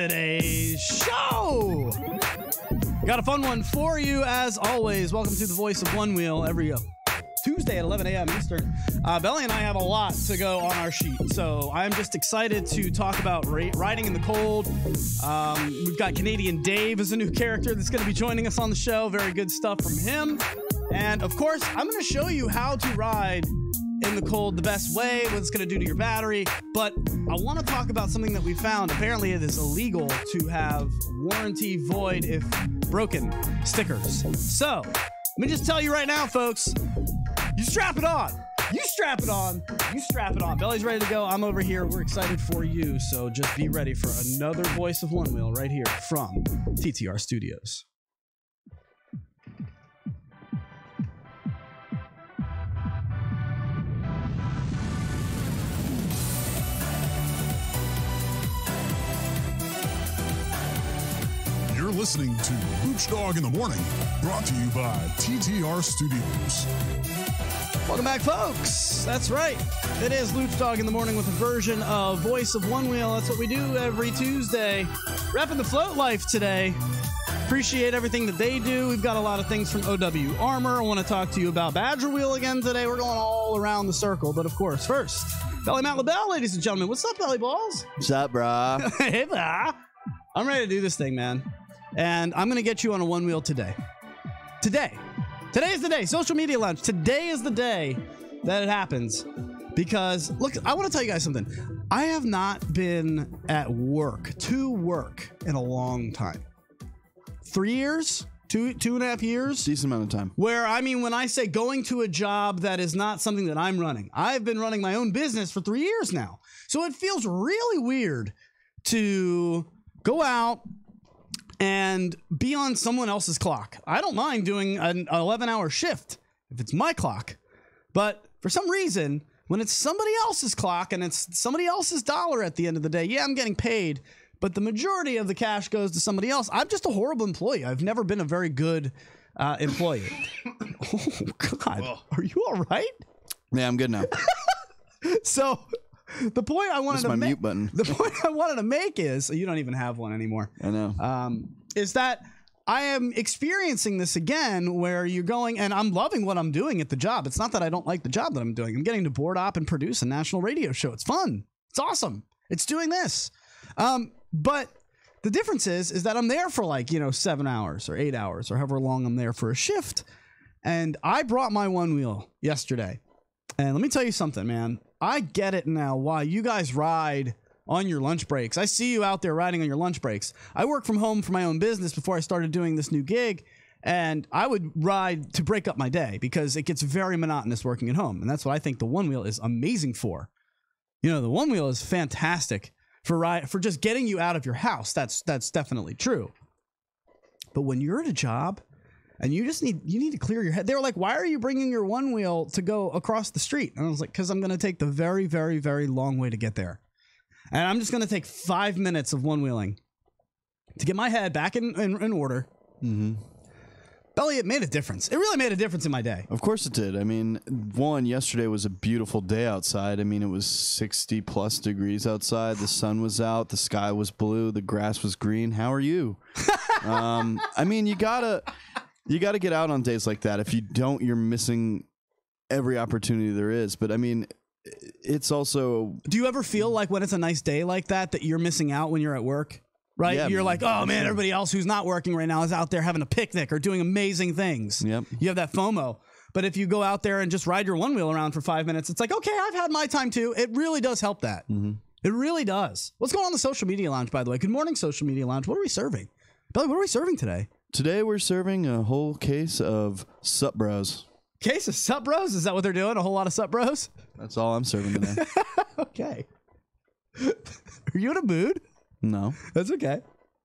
today's show. Got a fun one for you as always. Welcome to the Voice of Onewheel every Tuesday at 11 a.m. Eastern. Belly and I have a lot to go on our sheet, so I'm just excited to talk about riding in the cold. We've got Canadian Dave as a new character that's going to be joining us on the show. Very good stuff from him. And of course, I'm going to show you how to ride in the cold the best way, what it's going to do to your battery. But I want to talk about something that we found. Apparently it is illegal to have warranty void if broken stickers. So let me just tell you right now, folks, you strap it on. You strap it on. You strap it on. Belly's ready to go. I'm over here. We're excited for you. So just be ready for another Voice of Onewheel right here from TTR Studios. You're listening to Hooch Dog in the Morning, brought to you by TTR Studios. Welcome back, folks. That's right. It is Luch Dog in the Morning with a version of Voice of Onewheel. That's what we do every Tuesday. Repping the float life today. Appreciate everything that they do. We've got a lot of things from OW Armor. I want to talk to you about Badger Wheel again today. We're going all around the circle. But of course, first, Belly Matt LaBelle, ladies and gentlemen. What's up, Belly Balls? What's up, brah? Hey, brah. I'm ready to do this thing, man. And I'm going to get you on a one wheel today. Today is the day. Social media lounge. Today is the day that it happens. Because, look, I want to tell you guys something. I have not been at work, in a long time. 3 years? Two and a half years? Decent amount of time. Where, I mean, when I say going to a job that is not something that I'm running, I've been running my own business for 3 years now. So it feels really weird to go out and be on someone else's clock. I don't mind doing an 11-hour shift if it's my clock. But for some reason, when it's somebody else's clock and it's somebody else's dollar at the end of the day, yeah, I'm getting paid, but the majority of the cash goes to somebody else. I'm just a horrible employee. I've never been a very good employee. Oh, God. Whoa. Are you all right? Yeah, I'm good now. So the point I wanted to make, mute button. The point I wanted to make is, you don't even have one anymore. I know. Is that I am experiencing this again where you're going, and I'm loving what I'm doing at the job. It's not that I don't like the job that I'm doing. I'm getting to board op and produce a national radio show. It's fun. It's awesome. It's doing this. But the difference is that I'm there for 7 hours or 8 hours or however long I'm there for a shift. And I brought my one wheel yesterday. And let me tell you something, man. I get it now why you guys ride on your lunch breaks. I see you out there riding on your lunch breaks. I work from home for my own business before I started doing this new gig, and I would ride to break up my day because it gets very monotonous working at home, and that's what I think the one wheel is amazing for. You know, the one wheel is fantastic for just getting you out of your house. That's definitely true. But when you're at a job and you need to clear your head. They were like, why are you bringing your one wheel to go across the street? And I was like, because I'm going to take the very, very, very long way to get there. And I'm just going to take 5 minutes of one wheeling to get my head back in order. Mm-hmm. Belly, it made a difference. It really made a difference in my day. Of course it did. I mean, yesterday was a beautiful day outside. I mean, it was 60 plus degrees outside. The sun was out. The sky was blue. The grass was green. How are you? I mean, you gotta get out on days like that. If you don't, you're missing every opportunity there is. But I mean, it's also... Do you ever feel like when it's a nice day like that you're missing out when you're at work? Right? Yeah, you're like, oh man, everybody else who's not working right now is out there having a picnic or doing amazing things. Yep. You have that FOMO. But if you go out there and just ride your one wheel around for 5 minutes, it's like, okay, I've had my time too. It really does help that. Mm-hmm. It really does. What's going on in the social media lounge, by the way? Good morning, social media lounge. What are we serving? Billy, what are we serving today? Today we're serving a whole case of Sup Bros. Case of Sup Bros? Is that what they're doing? A whole lot of Sup Bros? That's all I'm serving today. Okay. Are you in a mood? No. That's okay.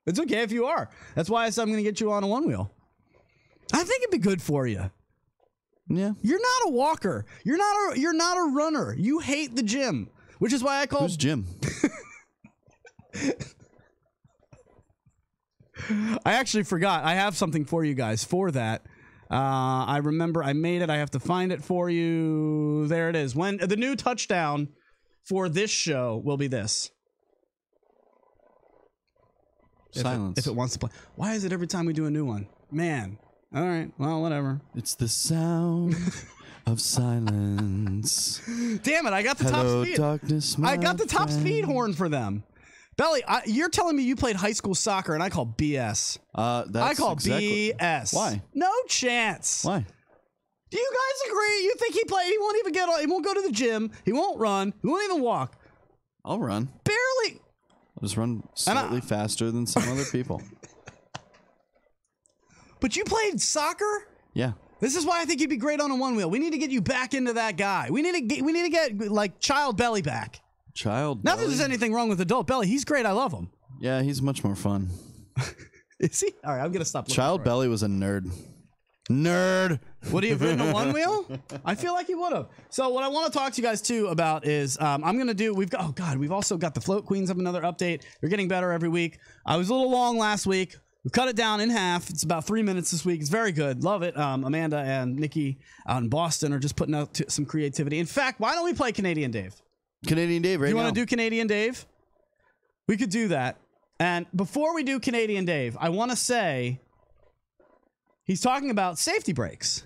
It's okay if you are. That's why I said I'm going to get you on a one wheel. I think it'd be good for you. Yeah. You're not a walker. You're not a runner. You hate the gym, which is why I call... Who's Jim? I actually forgot. I have something for you guys for that. I remember I made it. I have to find it for you. There it is. When the new touchdown for this show will be this. Silence. If it wants to play. Why is it every time we do a new one? Man. All right. Well, whatever. It's the sound of silence. Damn it! I got the Hello, top speed. darkness, I got the top friend. speed horn for them. Belly, you're telling me you played high school soccer, and I call BS. I call BS. Why? No chance. Why? Do you guys agree? You think he played? He won't even get on. He won't go to the gym. He won't run. He won't even walk. I'll run. Barely. I'll just run slightly faster than some other people. But you played soccer? Yeah. This is why I think you'd be great on a one wheel. We need to get you back into that guy. We need to get like Child Belly back. Child Not Belly? that there's anything wrong with Adult Belly. He's great. I love him. Yeah, he's much more fun. Is he? All right, I'm gonna stop. Child Belly was a nerd. Nerd. Would he have ridden a one wheel? I feel like he would have. So what I want to talk to you guys too about is I'm gonna do. We've also got the Float Queens have another update. They're getting better every week. I was a little long last week. We cut it down in half. It's about 3 minutes this week. It's very good. Love it. Amanda and Nikki out in Boston are just putting out some creativity. In fact, why don't we play Canadian Dave? Canadian Dave right now. You want to do Canadian Dave? We could do that. And before we do Canadian Dave, I want to say he's talking about safety brakes.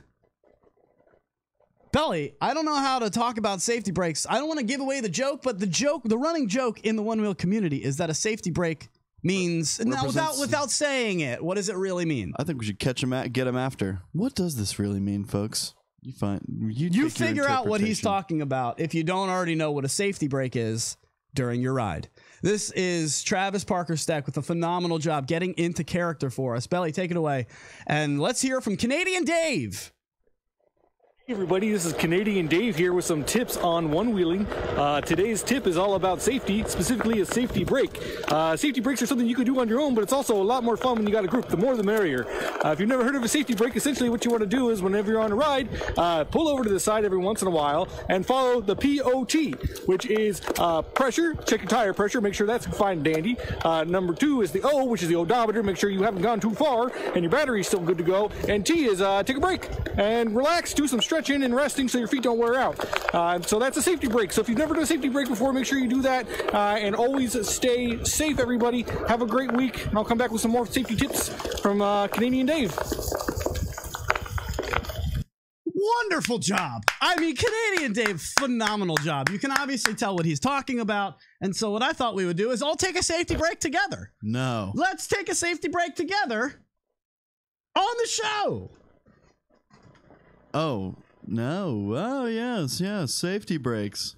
Belly, I don't know how to talk about safety brakes. I don't want to give away the joke, but the running joke in the one wheel community is that a safety brake means now without saying it. What does it really mean? I think we should get him after. What does this really mean, folks? You figure out what he's talking about if you don't already know what a safety brake is during your ride. This is Travis Parker Steck with a phenomenal job getting into character for us. Belly, take it away. And let's hear from Canadian Dave. Hey everybody, this is Canadian Dave here with some tips on one-wheeling. Today's tip is all about safety, specifically a safety brake. Safety brakes are something you can do on your own, but it's also a lot more fun when you got a group. The more the merrier. If you've never heard of a safety brake, essentially what you want to do is whenever you're on a ride, pull over to the side every once in a while and follow the POT, which is pressure. Check your tire pressure, make sure that's fine and dandy. Number 2 is the O, which is the odometer. Make sure you haven't gone too far and your battery's still good to go. And T is take a break and relax, do some stretching and resting so your feet don't wear out. So that's a safety brake. So if you've never done a safety brake before, make sure you do that and always stay safe, everybody. Have a great week, and I'll come back with some more safety tips from Canadian Dave. Wonderful job. I mean, Canadian Dave, phenomenal job. You can obviously tell what he's talking about. And so what I thought we would do is all take a safety brake together. No. Let's take a safety brake together on the show. Oh, no. Oh, yes, safety brakes.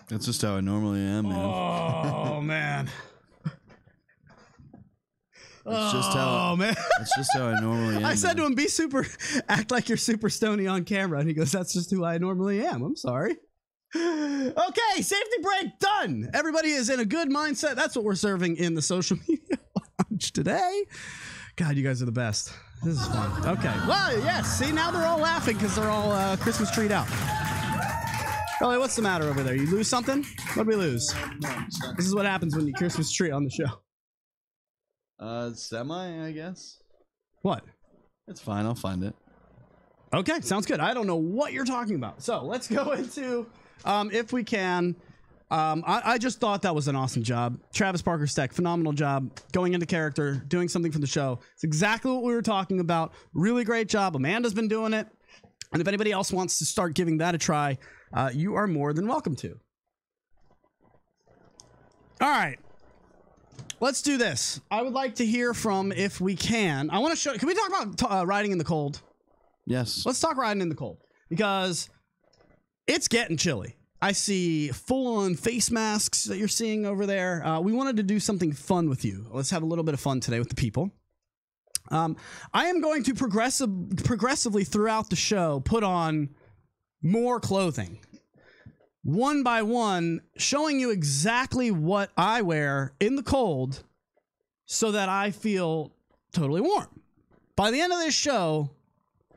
That's just how I normally am, man. Oh, man. That's just how I normally am. I said to him, act like you're super stony on camera. And he goes, that's just who I normally am. I'm sorry. Okay, safety break done. Everybody is in a good mindset. That's what we're serving in the social media lounge today. God, you guys are the best. This is fun. Okay. Well, yes. See, now they're all laughing because they're all Christmas treed out. Ellie, what's the matter over there? You lose something? What did we lose? This is what happens when you Christmas tree on the show. Semi, I guess. What? It's fine. I'll find it. Okay, sounds good. I don't know what you're talking about. So let's go into, if we can. I just thought that was an awesome job. Travis Parker Steck, phenomenal job. Going into character, doing something for the show. It's exactly what we were talking about. Really great job. Amanda's been doing it. And if anybody else wants to start giving that a try, you are more than welcome to. All right. Let's do this. I would like to hear from, if we can. I want to show. Can we talk about riding in the cold? Yes. Let's talk riding in the cold, because it's getting chilly. I see full-on face masks that you're seeing over there. We wanted to do something fun with you. Let's have a little bit of fun today with the people. I am going to progressively throughout the show put on more clothing, one by one, showing you exactly what I wear in the cold so that I feel totally warm. By the end of this show,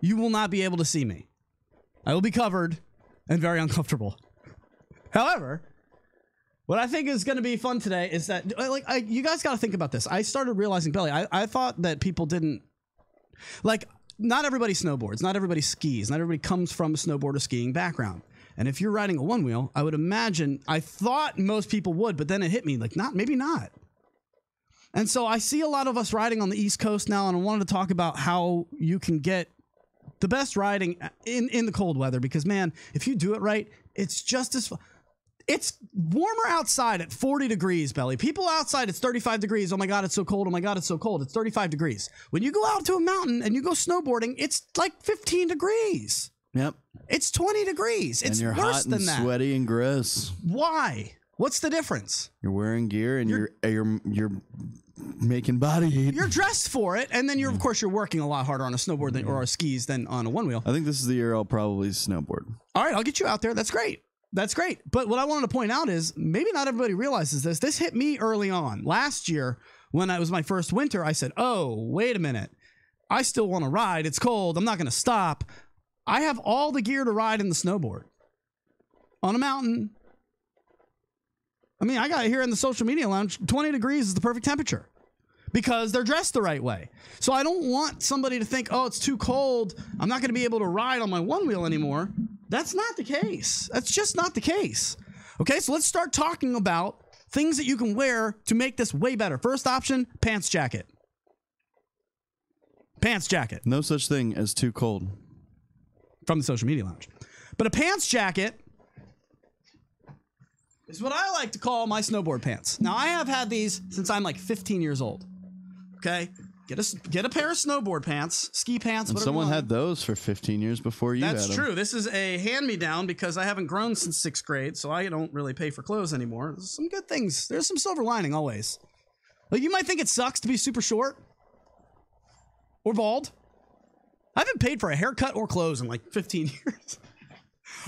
you will not be able to see me. I will be covered and very uncomfortable. However, what I think is going to be fun today is that, you guys got to think about this. I started realizing, Belly, I thought that people didn't, not everybody snowboards, not everybody skis, not everybody comes from a snowboard or skiing background. And if you're riding a one wheel, I would imagine, I thought most people would, but then it hit me, maybe not. And so I see a lot of us riding on the East Coast now, and I wanted to talk about how you can get the best riding in the cold weather, because, man, if you do it right, it's just as fun. It's warmer outside at 40 degrees, Belly. People outside, it's 35 degrees. Oh, my God, it's so cold. Oh, my God, it's so cold. It's 35 degrees. When you go out to a mountain and you go snowboarding, it's like 15 degrees. Yep. It's 20 degrees. It's and you're worse hot than and that. Sweaty and gross. Why? What's the difference? You're wearing gear and you're making body heat. You're dressed for it, and then of course you're working a lot harder on a snowboard or skis than on a one wheel. I think this is the year I'll probably snowboard. All right, I'll get you out there. That's great. That's great. But what I wanted to point out is maybe not everybody realizes this. This hit me early on. Last year, when it was my first winter, I said, oh, wait a minute. I still want to ride. It's cold. I'm not going to stop. I have all the gear to ride in the snowboard. On a mountain. I mean, I got here in the social media lounge, 20 degrees is the perfect temperature. Because they're dressed the right way. So I don't want somebody to think, oh, it's too cold. I'm not going to be able to ride on my one wheel anymore. That's not the case. That's just not the case. Okay, so let's start talking about things that you can wear to make this way better. First option, pants jacket. Pants jacket. No such thing as too cold. From the social media lounge. But a pants jacket is what I like to call my snowboard pants. Now, I have had these since I'm like 15 years old. Okay? Get a pair of snowboard pants, ski pants, whatever. Someone had those for 15 years before you had them. That's true. This is a hand-me-down because I haven't grown since 6th grade, so I don't really pay for clothes anymore. There's some good things. There's some silver lining always. Like, you might think it sucks to be super short or bald. I haven't paid for a haircut or clothes in like 15 years.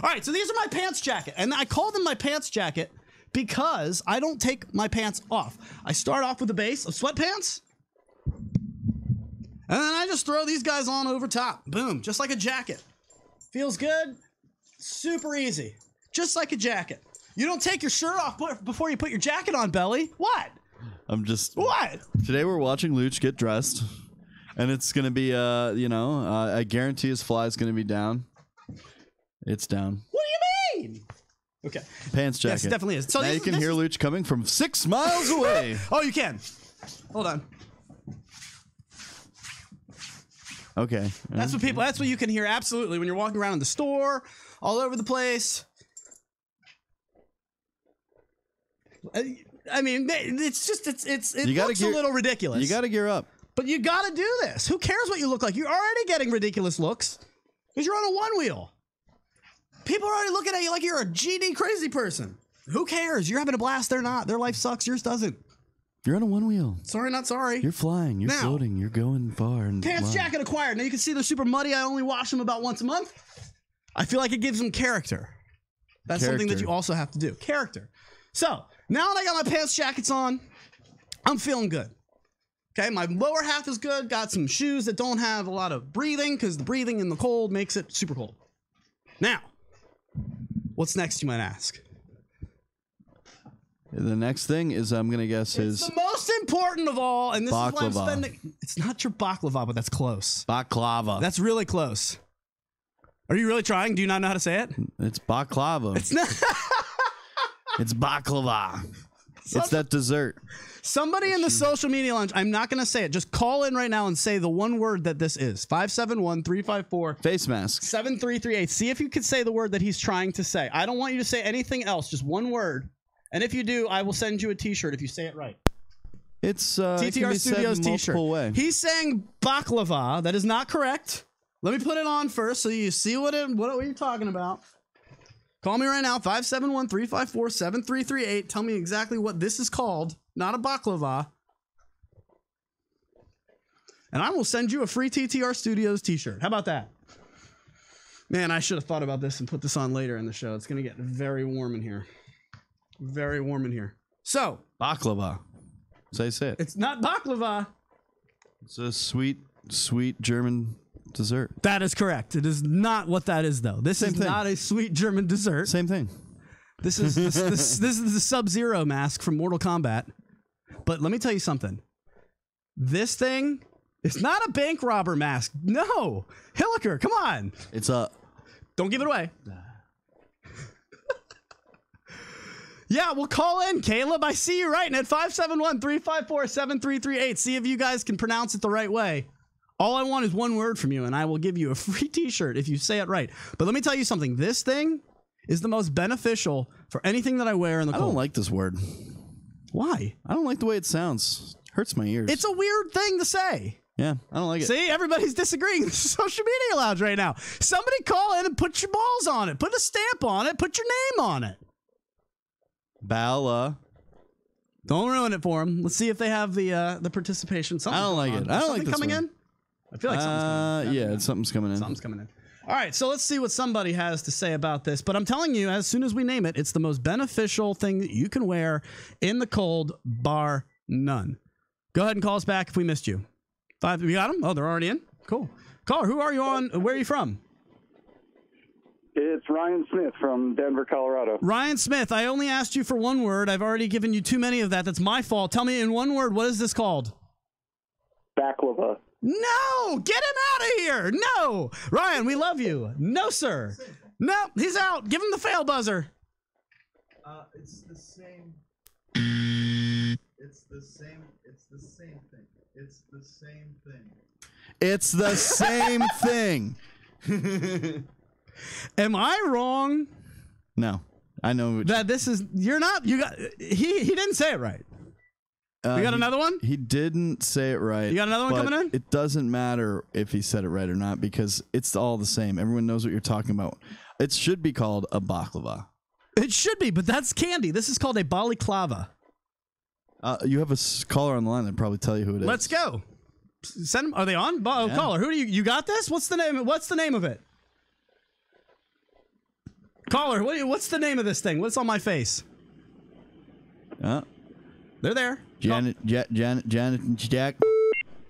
All right, so these are my pants jacket, and I call them my pants jacket because I don't take my pants off. I start off with a base of sweatpants, and then I just throw these guys on over top. Boom, just like a jacket. Feels good, super easy, just like a jacket. You don't take your shirt off before you put your jacket on, Belly. What? What? Today we're watching Luch get dressed, and it's going to be, I guarantee his fly is going to be down. It's down. What do you mean? Okay. Pants jacket. Yes, it definitely is. So now you can hear Luch coming from 6 miles away. Oh, you can. Hold on. Okay. That's what you can hear absolutely when you're walking around in the store, all over the place. I mean, it's looks a little ridiculous. You got to gear up. But you got to do this. Who cares what you look like? You're already getting ridiculous looks because you're on a one wheel. People are already looking at you like you're a GD crazy person. Who cares? You're having a blast. They're not. Their life sucks. Yours doesn't. You're on a one wheel. Sorry, not sorry. You're flying. You're floating. You're going far. And pants jacket acquired. Now you can see they're super muddy. I only wash them about once a month. I feel like it gives them character. That's something that you also have to do. Character. So now that I got my pants jackets on, I'm feeling good. Okay, my lower half is good. Got some shoes that don't have a lot of breathing because the breathing in the cold makes it super cold. Now, what's next, you might ask? The next thing is, I'm going to guess, it's the most important of all, and this baklava. is why I'm spending... It's not your baklava, but that's close. Baklava. That's really close. Are you really trying? Do you not know how to say it? It's baklava. It's not... It's baklava. It's that dessert. Somebody in the social media lounge, I'm not going to say it. Just call in right now and say the one word that this is. 571-354. Face mask. 7338. See if you could say the word that he's trying to say. I don't want you to say anything else. Just one word. And if you do, I will send you a t-shirt if you say it right. It's TTR Studios t-shirt. He's saying baklava. That is not correct. Let me put it on first so you see what are you talking about. Call me right now, 571-354-7338. Tell me exactly what this is called, not a baklava. And I will send you a free TTR Studios t-shirt. How about that? Man, I should have thought about this and put this on later in the show. It's going to get very warm in here. Very warm in here. So. Baklava. Say it. It's not baklava. It's a sweet, sweet German dessert. That is correct. It is not what that is, though. This is not a sweet German dessert. Same thing. This is this is the Sub-Zero mask from Mortal Kombat. But let me tell you something. This thing is not a bank robber mask. No. Hilliker, come on. It's a... Don't give it away. Yeah, well, call in, Caleb. I see you writing at 571-354-7338. See if you guys can pronounce it the right way. All I want is one word from you, and I will give you a free t-shirt if you say it right. But let me tell you something. This thing is the most beneficial for anything that I wear in the cold. I don't like this word. Why? I don't like the way it sounds. Hurts my ears. It's a weird thing to say. Yeah, I don't like it. See, everybody's disagreeing. This is Social Media Lounge right now. Somebody call in and put your balls on it. Put a stamp on it. Put your name on it. Bala. Don't ruin it for them. Let's see if they have the participation. I don't like it. I don't like this coming one. in. I feel like something's coming in. Yeah, something's coming in. Something's coming in. All right, so let's see what somebody has to say about this. But I'm telling you, as soon as we name it, it's the most beneficial thing that you can wear in the cold, bar none. Go ahead and call us back if we missed you. We got them? Oh, they're already in? Cool. Caller, who are you on? Where are you from? It's Ryan Smith from Denver, Colorado. Ryan Smith, I only asked you for one word. I've already given you too many of that. That's my fault. Tell me in one word, what is this called? Baklava. No! Get him out of here! No! Ryan, we love you. No, sir. No, he's out. Give him the fail buzzer. It's the same. It's the same. It's the same thing. It's the same thing. It's the same thing. Am I wrong? No, I know that this is. You're not. You got. He didn't say it right. You got another one? He didn't say it right. You got another one coming in? It doesn't matter if he said it right or not because it's all the same. Everyone knows what you're talking about. It should be called a baklava. It should be, but that's candy. This is called a balaclava. You have a caller on the line that probably tell you who it is. Let's go. Send them. Are they on? Yeah. Caller, who do you got this? What's the name? What's the name of it? Caller, what's the name of this thing? What's on my face? They're there. Janet, Jack.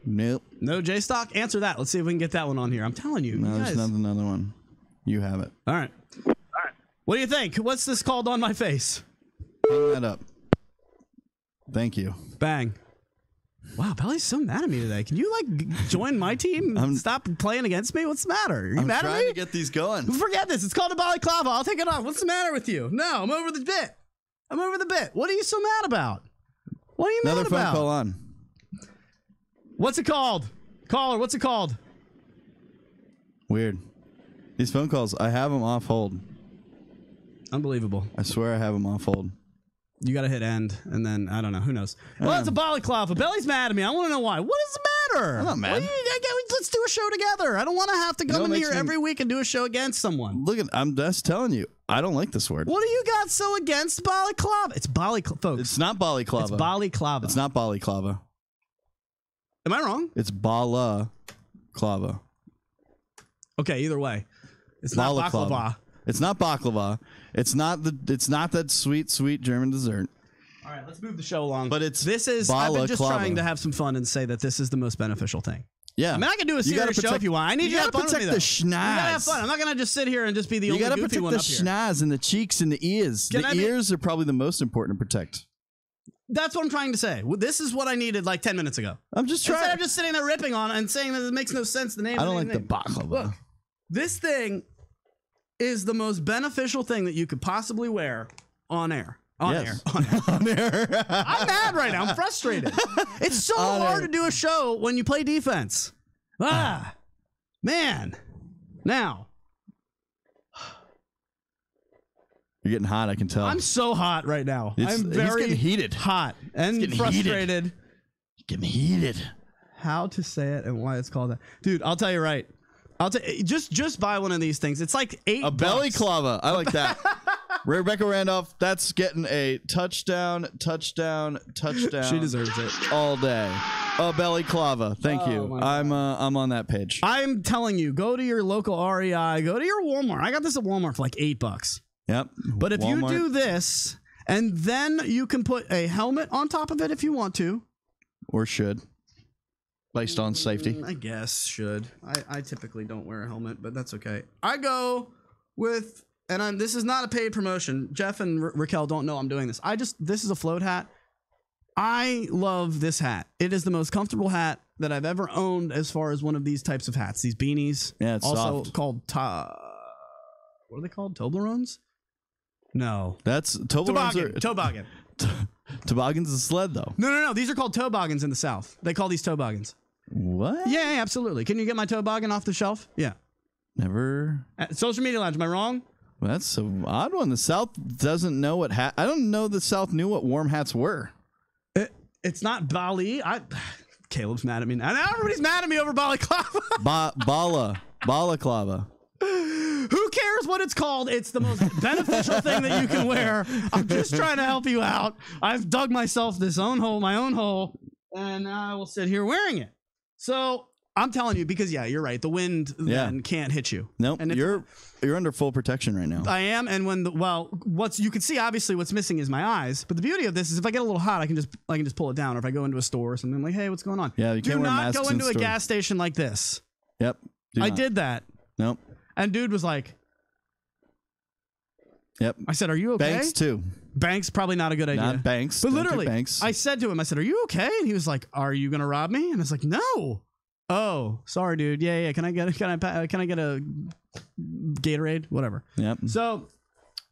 Nope. No J-Stock? Answer that. Let's see if we can get that one on here. I'm telling you. No, there's not another one. You have it. All right. What do you think? What's this called on my face? Hang that up. Thank you. Bang. Wow, Belly's so mad at me today. Can you, like, join my team and stop playing against me? What's the matter? Are you mad at me? I'm trying to get these going. Forget this. It's called a balaclava. I'll take it off. What's the matter with you? No, I'm over the bit. I'm over the bit. What are you so mad about? What are you mad about? Another phone call on. What's it called? Caller, what's it called? Weird. These phone calls, I have them off hold. Unbelievable. I swear I have them off hold. You got to hit end, and then, I don't know. Who knows? Well, it's a balaclava. Belly's mad at me. I want to know why. What is the matter? I'm not mad. Let's do a show together. I don't want to have to come in here every week and do a show against someone. Look, I'm just telling you. I don't like this word. What do you got so against balaclava? It's balaclava, folks. It's not balaclava. It's balaclava. It's not balaclava. Am I wrong? It's balaclava. Okay, either way. It's not baklava. It's not baklava. It's not that sweet German dessert. All right, let's move the show along. But it's I've been just trying to have some fun and say that this is the most beneficial thing. Yeah. I mean, I can do a serious show if you want. I need you to have fun with me, though. You gotta protect the schnoz. You gotta have fun. I'm not gonna just sit here and just be the only goofy one up here. You gotta protect the schnoz and the cheeks and the ears. The ears are probably the most important to protect. That's what I'm trying to say. This is what I needed like 10 minutes ago. I'm just trying. Instead of just sitting there ripping on it and saying that it makes no sense. The name. I don't like the baklava. Look, this thing is the most beneficial thing that you could possibly wear on air. On air. I'm mad right now. I'm frustrated. It's so hard to do a show when you play defense. Man. Now. You're getting hot, I can tell. I'm so hot right now. I'm very getting heated. Hot and frustrated. Getting heated. How to say it and why it's called that. Dude, I'll tell you right. Just buy one of these things. It's like $8. A balaclava. I like that. Rebecca Randolph, that's getting a touchdown. She deserves it all day. A balaclava. Thank you. I'm on that page. I'm telling you, go to your local REI, go to your Walmart. I got this at Walmart for like $8. Yep. But if you do this, and then you can put a helmet on top of it if you want to, or should. based on safety. I guess should. I typically don't wear a helmet, but that's okay. I go with, and this is not a paid promotion. Jeff and Raquel don't know I'm doing this. This is a float hat. I love this hat. It is the most comfortable hat that I've ever owned as far as one of these types of hats. These beanies. Yeah, it's also soft. called what are they called? Toblerones? No. That's Toblerone. Toboggan. Toboggan's a sled, though. No. These are called toboggans in the South. They call these toboggans. What? Yeah, absolutely. Can you get my toboggan off the shelf? Yeah. Never. Social Media Lounge, am I wrong? Well, that's an odd one. The South doesn't know what hat. I don't know the South knew what warm hats were. It's not Bali. Caleb's mad at me now. Now everybody's mad at me over balaclava. Balaclava. Who cares what it's called? It's the most beneficial thing that you can wear. I'm just trying to help you out. I've dug myself my own hole, and I will sit here wearing it. So I'm telling you, because you're right. The wind then can't hit you. Nope. And you're under full protection right now. I am, and you can see obviously what's missing is my eyes. But the beauty of this is if I get a little hot, I can just pull it down. Or if I go into a store or something, I'm like, hey, what's going on? Yeah, you can't wear masks. Do not go into a gas station like this. Yep. I did that. Nope. And dude was like, yep. I said, are you okay? Banks too. Banks, probably not a good idea. Not Banks. But Don't do literally, Banks. I said to him, are you okay? And he was like, are you going to rob me? And I was like, no. Oh, sorry, dude. Yeah. Can I get a Gatorade? Whatever. Yep. So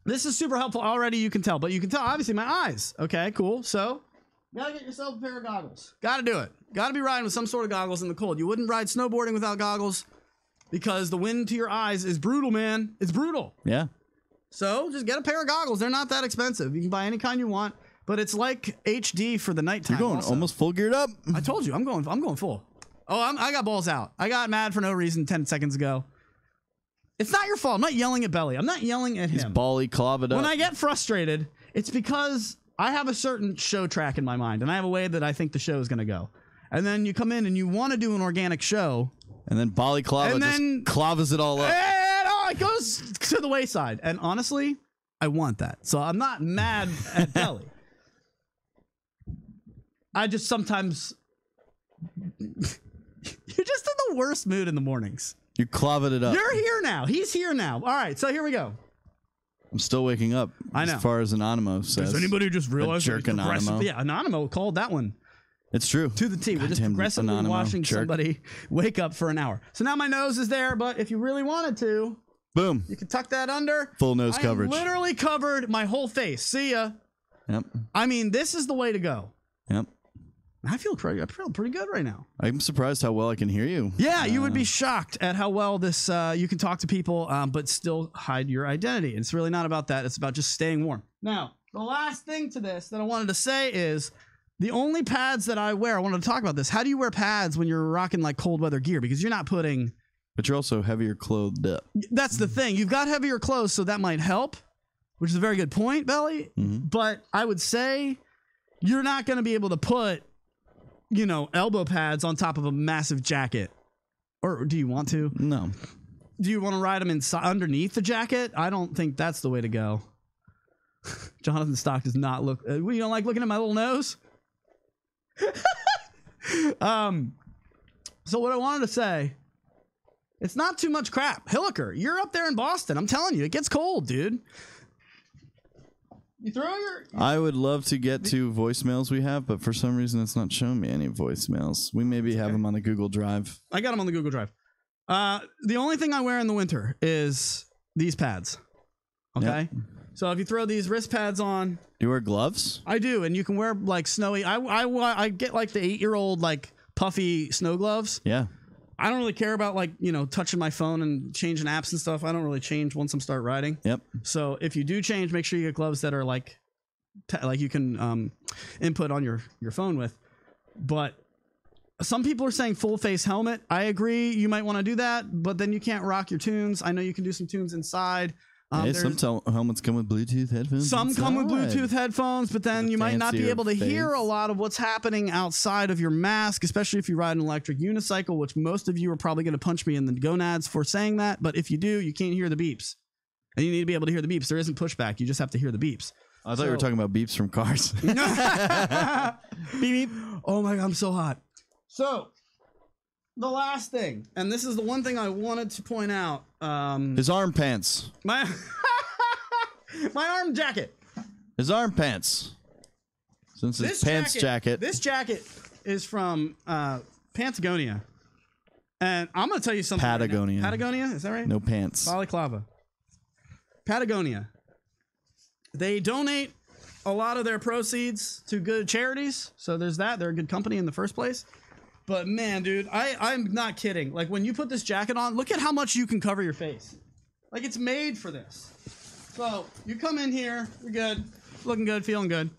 this is super helpful already. You can tell, but you can tell obviously my eyes. Okay, cool. So gotta get yourself a pair of goggles. Gotta do it. Gotta be riding with some sort of goggles in the cold. You wouldn't ride snowboarding without goggles because the wind to your eyes is brutal, man. It's brutal. Yeah. So just get a pair of goggles. They're not that expensive. You can buy any kind you want, but it's like HD for the nighttime. You're going almost full geared up. I told you, I'm going full. Oh, I got balls out. I got mad for no reason 10 seconds ago. It's not your fault. I'm not yelling at Belly. I'm not yelling at him. He's bally clovid up. When I get frustrated, it's because I have a certain show track in my mind, and I have a way that I think the show is going to go. And then you come in and you want to do an organic show. And then Bali Clava just clavas it all up. And it goes to the wayside. And honestly, I want that. So I'm not mad at Belly. I just sometimes... You're just in the worst mood in the mornings. You clavid it up. You're here now. He's here now. All right, so here we go. I'm still waking up. I know. As far as Anonymous says. Does anybody just realize jerk Anonymous? Yeah, Anonymous called that one. It's true. To the T. We're just progressively watching somebody wake up for an hour. So now my nose is there, but if you really wanted to, boom, you can tuck that under. Full nose coverage. Literally covered my whole face. See ya. Yep. I mean, this is the way to go. Yep. I feel pretty good right now. I'm surprised how well I can hear you. Yeah, you would be shocked at how well this you can talk to people, but still hide your identity. It's really not about that. It's about just staying warm. Now, the last thing to this that I wanted to say is the only pads that I wear. I wanted to talk about this. How do you wear pads when you're rocking like cold weather gear? Because you're not putting. But you're also heavier clothed up. That's the thing. You've got heavier clothes, so that might help, which is a very good point, Belly. Mm-hmm. But I would say you're not going to be able to put, elbow pads on top of a massive jacket. Or do you want to? No. Do you want to ride them underneath the jacket? I don't think that's the way to go. Jonathan Stock does not look... you don't like looking at my little nose? So what I wanted to say, it's not too much crap. Hilliker, you're up there in Boston. I'm telling you, it gets cold, dude. You throw your... I would love to get to voicemails we have, but for some reason it's not showing me any voicemails. We maybe have them on the Google Drive. I got them on the Google Drive. The only thing I wear in the winter is these pads. Okay? Yep. So if you throw these wrist pads on... Do you wear gloves? I do, and you can wear like snowy... I get like the 8-year-old like puffy snow gloves. Yeah. I don't really care about like, touching my phone and changing apps and stuff. I don't really change once I start riding. Yep. So if you do change, make sure you get gloves that are like you can input on your phone with. But some people are saying full face helmet. I agree. You might want to do that, but then you can't rock your tunes. I know you can do some tunes inside. Some helmets come with Bluetooth headphones. Some come with Bluetooth headphones, but then you might not be able to hear a lot of what's happening outside of your mask, especially if you ride an electric unicycle, which most of you are probably going to punch me in the gonads for saying that. But if you do, you can't hear the beeps. And you need to be able to hear the beeps. There isn't pushback. You just have to hear the beeps. I thought you were talking about beeps from cars. Beep, beep. Oh my God, I'm so hot. So the last thing, and this is the one thing I wanted to point out. His arm pants. My my arm jacket. His arm pants. Since his pants jacket. This jacket is from Patagonia. And I'm going to tell you something. Patagonia. Right, Patagonia? Is that right? No pants. Balaclava. Patagonia. They donate a lot of their proceeds to good charities. So there's that. They're a good company in the first place. But man, dude, I'm not kidding. Like when you put this jacket on, look at how much you can cover your face. Like it's made for this. So you come in here, you're good, looking good, feeling good.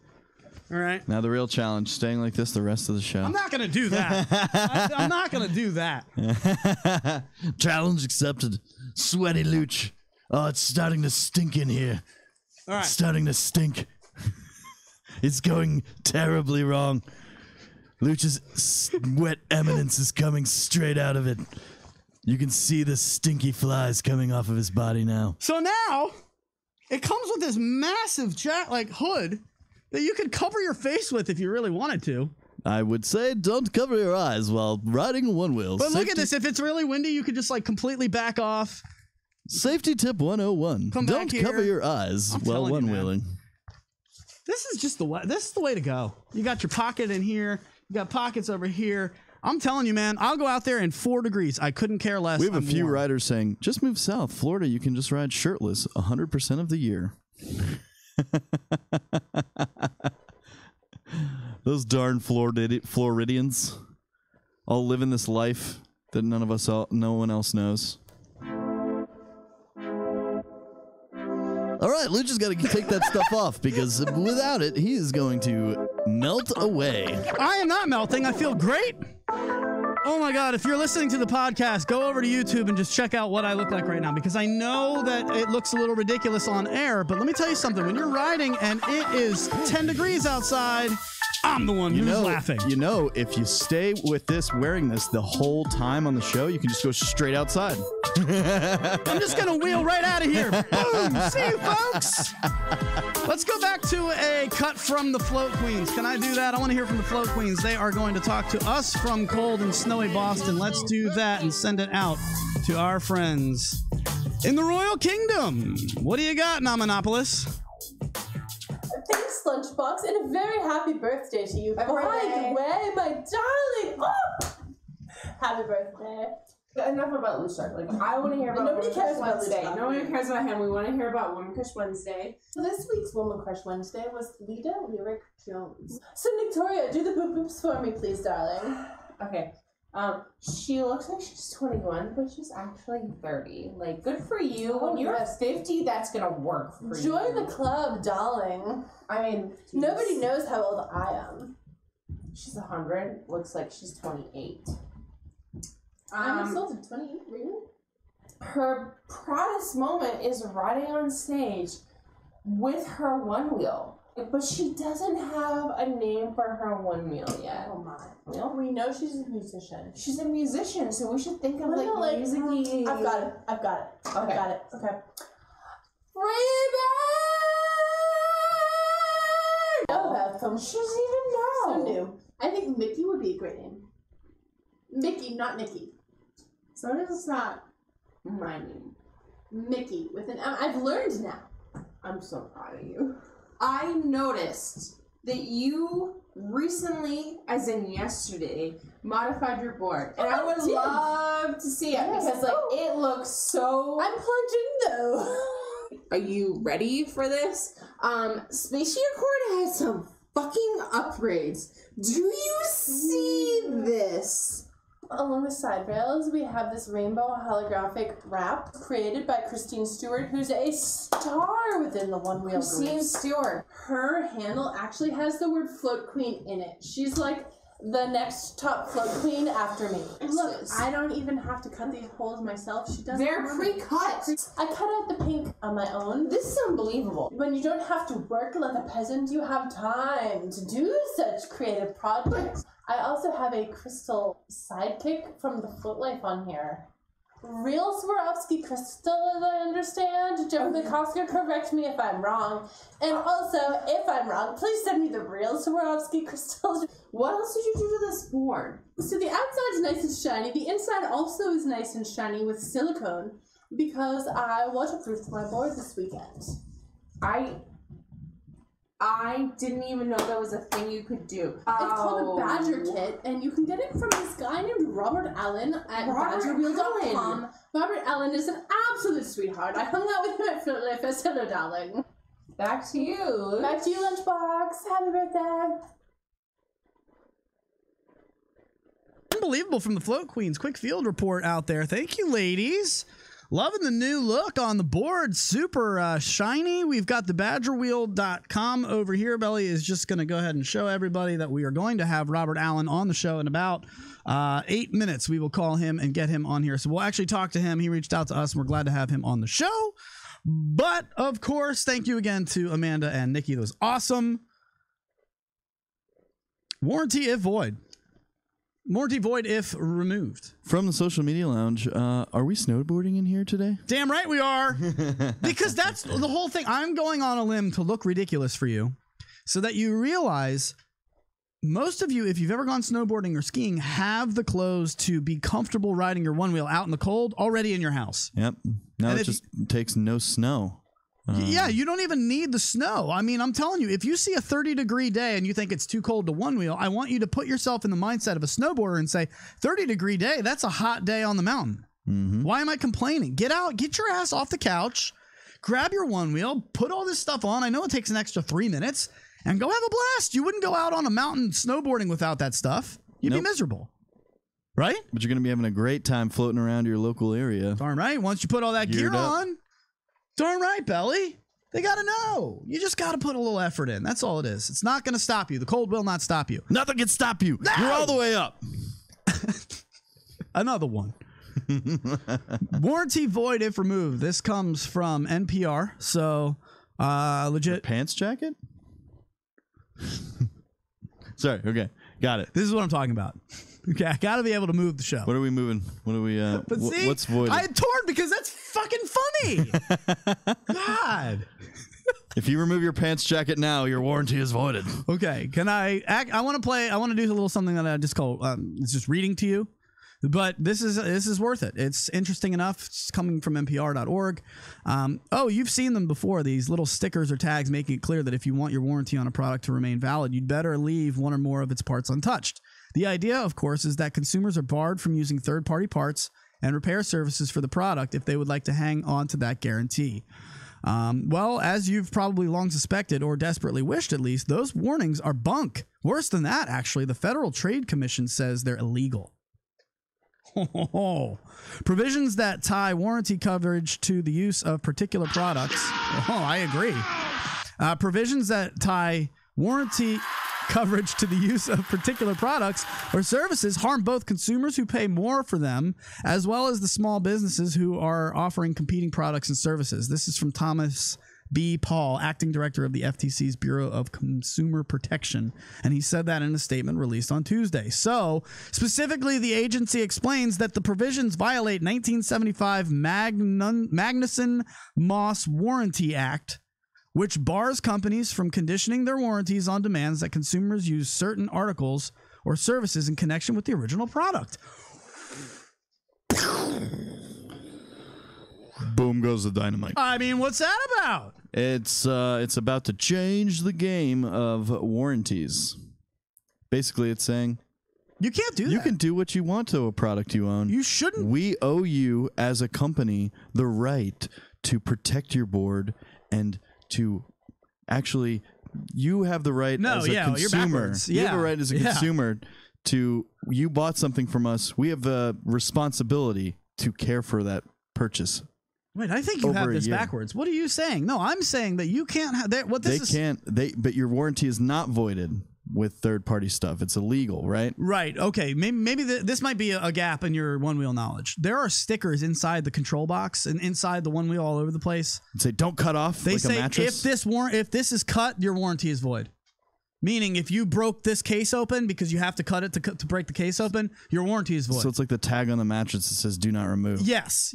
All right. Now the real challenge, staying like this the rest of the show. I'm not going to do that. I'm not going to do that. Challenge accepted. Sweaty Luch. Oh, it's starting to stink in here. All right. It's starting to stink. It's going terribly wrong. Luch's wet eminence is coming straight out of it. You can see the stinky flies coming off of his body now. So now it comes with this massive hood that you could cover your face with if you really wanted to. I would say don't cover your eyes while riding a one wheel. But look at this. If it's really windy, you could just like completely back off. Safety tip 101. Don't cover your eyes while one wheeling. This is just the way. This is the way to go. You got your pocket in here. You got pockets over here. I'm telling you, man, I'll go out there in 4 degrees. I couldn't care less. We have a few riders saying, just move south. Florida, you can just ride shirtless 100% of the year. Those darn Floridians all living this life that no one else knows. All right, Lucha's got to take that stuff off because without it, he is going to melt away. I am not melting. I feel great. Oh my God, if you're listening to the podcast, go over to YouTube and just check out what I look like right now because I know that it looks a little ridiculous on air, but let me tell you something. When you're riding and it is 10 degrees outside, I'm the one who's laughing. You know, if you stay with this, wearing this the whole time on the show, you can just go straight outside. I'm just going to wheel right out of here. Boom! See you, folks! Let's go back to a cut from the Float Queens. Can I do that? I want to hear from the Float Queens. They are going to talk to us from cold and snowy Boston. Let's do that and send it out to our friends in the Royal Kingdom. What do you got, Nominopoulos? Thanks, Lunchbox, and a very happy birthday to you. By the way, my darling. Oh! Happy birthday. Enough about Lucia. Like, I want to hear about Nobody cares about Wednesday. Lucia. No one cares about him. We want to hear about Woman Crush Wednesday. So this week's Woman Crush Wednesday was Lita Lyric Jones. So Victoria, do the boop boops for me, please, darling. Okay. She looks like she's 21, but she's actually 30. Like, good for you. When you're 50, that's gonna work for you. Join the club, darling. I mean, nobody knows how old I am. She's 100. Looks like she's 28. I'm still 28, really? Her proudest moment is riding on stage with her one wheel. But she doesn't have a name for her one wheel yet. Oh my. Well, we know she's a musician. She's a musician, so we should think of like musically. I've got it. Okay. Okay. Freebird! She doesn't even know. So new. I think Mickey would be a great name. Mickey, not Nikki. So this is not my name. Mickey with an M. I've learned now. I'm so proud of you. I noticed that you recently, as in yesterday, modified your board. And I would love to see it because it looks so... I'm plugged in though. Are you ready for this? Spacey Accord has some fucking upgrades. Do you see this? Along the side rails, we have this rainbow holographic wrap created by Christine Stewart, who's a star within the One Wheel group. Christine Stewart. Her handle actually has the word Float Queen in it. She's like the next top float queen after me. Look, I don't even have to cut these holes myself. She does. They're pre-cut. I cut out the pink on my own. This is unbelievable. When you don't have to work like a peasant, you have time to do such creative projects. I also have a crystal sidekick from the Float Life on here. real Swarovski crystal, as I understand. Joe Mikoska, correct me if I'm wrong. And also, if I'm wrong, please send me the real Swarovski crystals. What else did you do to this board? So the outside's nice and shiny. The inside also is nice and shiny with silicone because I waterproofed my board this weekend. I didn't even know that was a thing you could do. It's called a Badger Kit, and you can get it from this guy named Robert Allen at badgerwheel.com. Robert Allen is an absolute sweetheart. I hung out with him at Philadelphia. Hello, darling. Back to you. Back to you, Lunchbox. Happy birthday. Unbelievable from the Float Queens. Quick field report out there. Thank you, ladies. Loving the new look on the board. Super shiny. We've got the badgerwheel.com over here. Belly is just going to go ahead and show everybody that we are going to have Robert Allen on the show in about 8 minutes. We will call him and get him on here. So we'll actually talk to him. He reached out to us, and we're glad to have him on the show. But, of course, thank you again to Amanda and Nikki. That was awesome. Warranty if void. Warranty void if removed. From the social media lounge, are we snowboarding in here today? Damn right we are. Because that's the whole thing. I'm going on a limb to look ridiculous for you so that you realize most of you, if you've ever gone snowboarding or skiing, have the clothes to be comfortable riding your one wheel out in the cold already in your house. Yep. Now And it just takes no snow. Yeah, you don't even need the snow. I mean, I'm telling you, if you see a 30-degree day and you think it's too cold to one wheel, I want you to put yourself in the mindset of a snowboarder and say, 30-degree day, that's a hot day on the mountain. Mm-hmm. Why am I complaining? Get out, get your ass off the couch, grab your one wheel, put all this stuff on. I know it takes an extra 3 minutes, and go have a blast. You wouldn't go out on a mountain snowboarding without that stuff. You'd be miserable. Right? But you're going to be having a great time floating around your local area. Darn right. Once you put all that gear on. Darn right, Belly. They got to know. You just got to put a little effort in. That's all it is. It's not going to stop you. The cold will not stop you. Nothing can stop you. No! You're all the way up. Another one. Warranty void if removed. This comes from NPR. So, legit. The pants jacket? Sorry. Okay. Got it. This is what I'm talking about. Okay, I got to be able to move the show. What are we moving? What are we? But see, what's voided? I had torn because that's fucking funny. God. If you remove your pants jacket now, your warranty is voided. Okay, can I act? I want to play. I want to do a little something that I just call. It's just reading to you. But this is worth it. It's interesting enough. It's coming from NPR.org. Oh, you've seen them before. These little stickers or tags making it clear that if you want your warranty on a product to remain valid, you'd better leave one or more of its parts untouched. The idea, of course, is that consumers are barred from using third-party parts and repair services for the product if they would like to hang on to that guarantee. Well, as you've probably long suspected, or desperately wished at least, those warnings are bunk. Worse than that, actually, the Federal Trade Commission says they're illegal. Provisions that tie warranty coverage to the use of particular products. Oh, I agree. Provisions that tie warranty coverage to the use of particular products or services harm both consumers who pay more for them as well as the small businesses who are offering competing products and services. This is from Thomas B. Paul, acting director of the FTC's Bureau of Consumer Protection, and he said that in a statement released on Tuesday. So, specifically, the agency explains that the provisions violate 1975 Magnuson-Moss Warranty Act, which bars companies from conditioning their warranties on demands that consumers use certain articles or services in connection with the original product. Boom goes the dynamite. I mean, what's that about? It's about to change the game of warranties. Basically, it's saying you can't do that. You can do what you want to a product you own. You shouldn't. We owe you, as a company, the right to protect your board and to actually, you have the right as a consumer. You have a right as a consumer to, you bought something from us. We have a responsibility to care for that purchase. Wait, I think you have this backwards. What are you saying? No, I'm saying that you can't have that. What this but your warranty is not voided with third-party stuff. It's illegal, right? Right. Okay. Maybe this might be a gap in your one-wheel knowledge. There are stickers inside the control box and inside the one wheel all over the place. Say, don't cut off. They like say a mattress. if this is cut, your warranty is void. Meaning, if you broke this case open because you have to cut it to break the case open, your warranty is void. So it's like the tag on the mattress that says "Do not remove." Yes,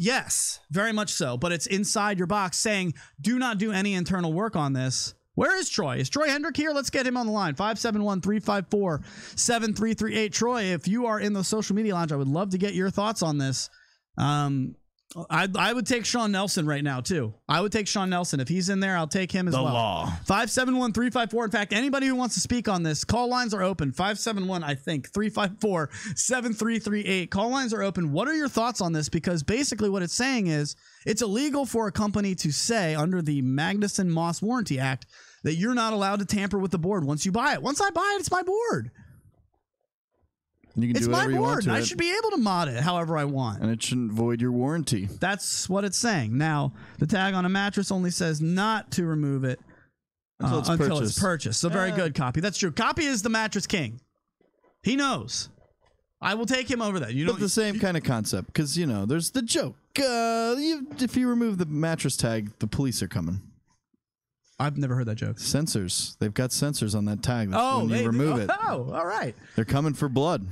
very much so. But it's inside your box saying, "Do not do any internal work on this." Where is Troy? Is Troy Hendrick here? Let's get him on the line. 571-354-7338. Troy, if you are in the social media lounge, I would love to get your thoughts on this. I would take Sean Nelson right now, too. I would take Sean Nelson. If he's in there, I'll take him as well. The law. 571-354. In fact, anybody who wants to speak on this, call lines are open. 571, I think, 354-7338. Call lines are open. What are your thoughts on this? Because basically what it's saying is it's illegal for a company to say under the Magnuson-Moss Warranty Act that you're not allowed to tamper with the board once you buy it. Once I buy it, it's my board. You can it's do my whatever you want board. to I it. should be able to mod it however I want. And it shouldn't void your warranty. That's what it's saying. Now, the tag on a mattress only says not to remove it until it's purchased. So very good, Copy. That's true. Copy is the mattress king. He knows. I will take him over that. You know, but the same kind of concept, because, there's the joke. If you remove the mattress tag, the police are coming. I've never heard that joke. Sensors. They've got sensors on that tag. When you remove it. Oh, all right. They're coming for blood.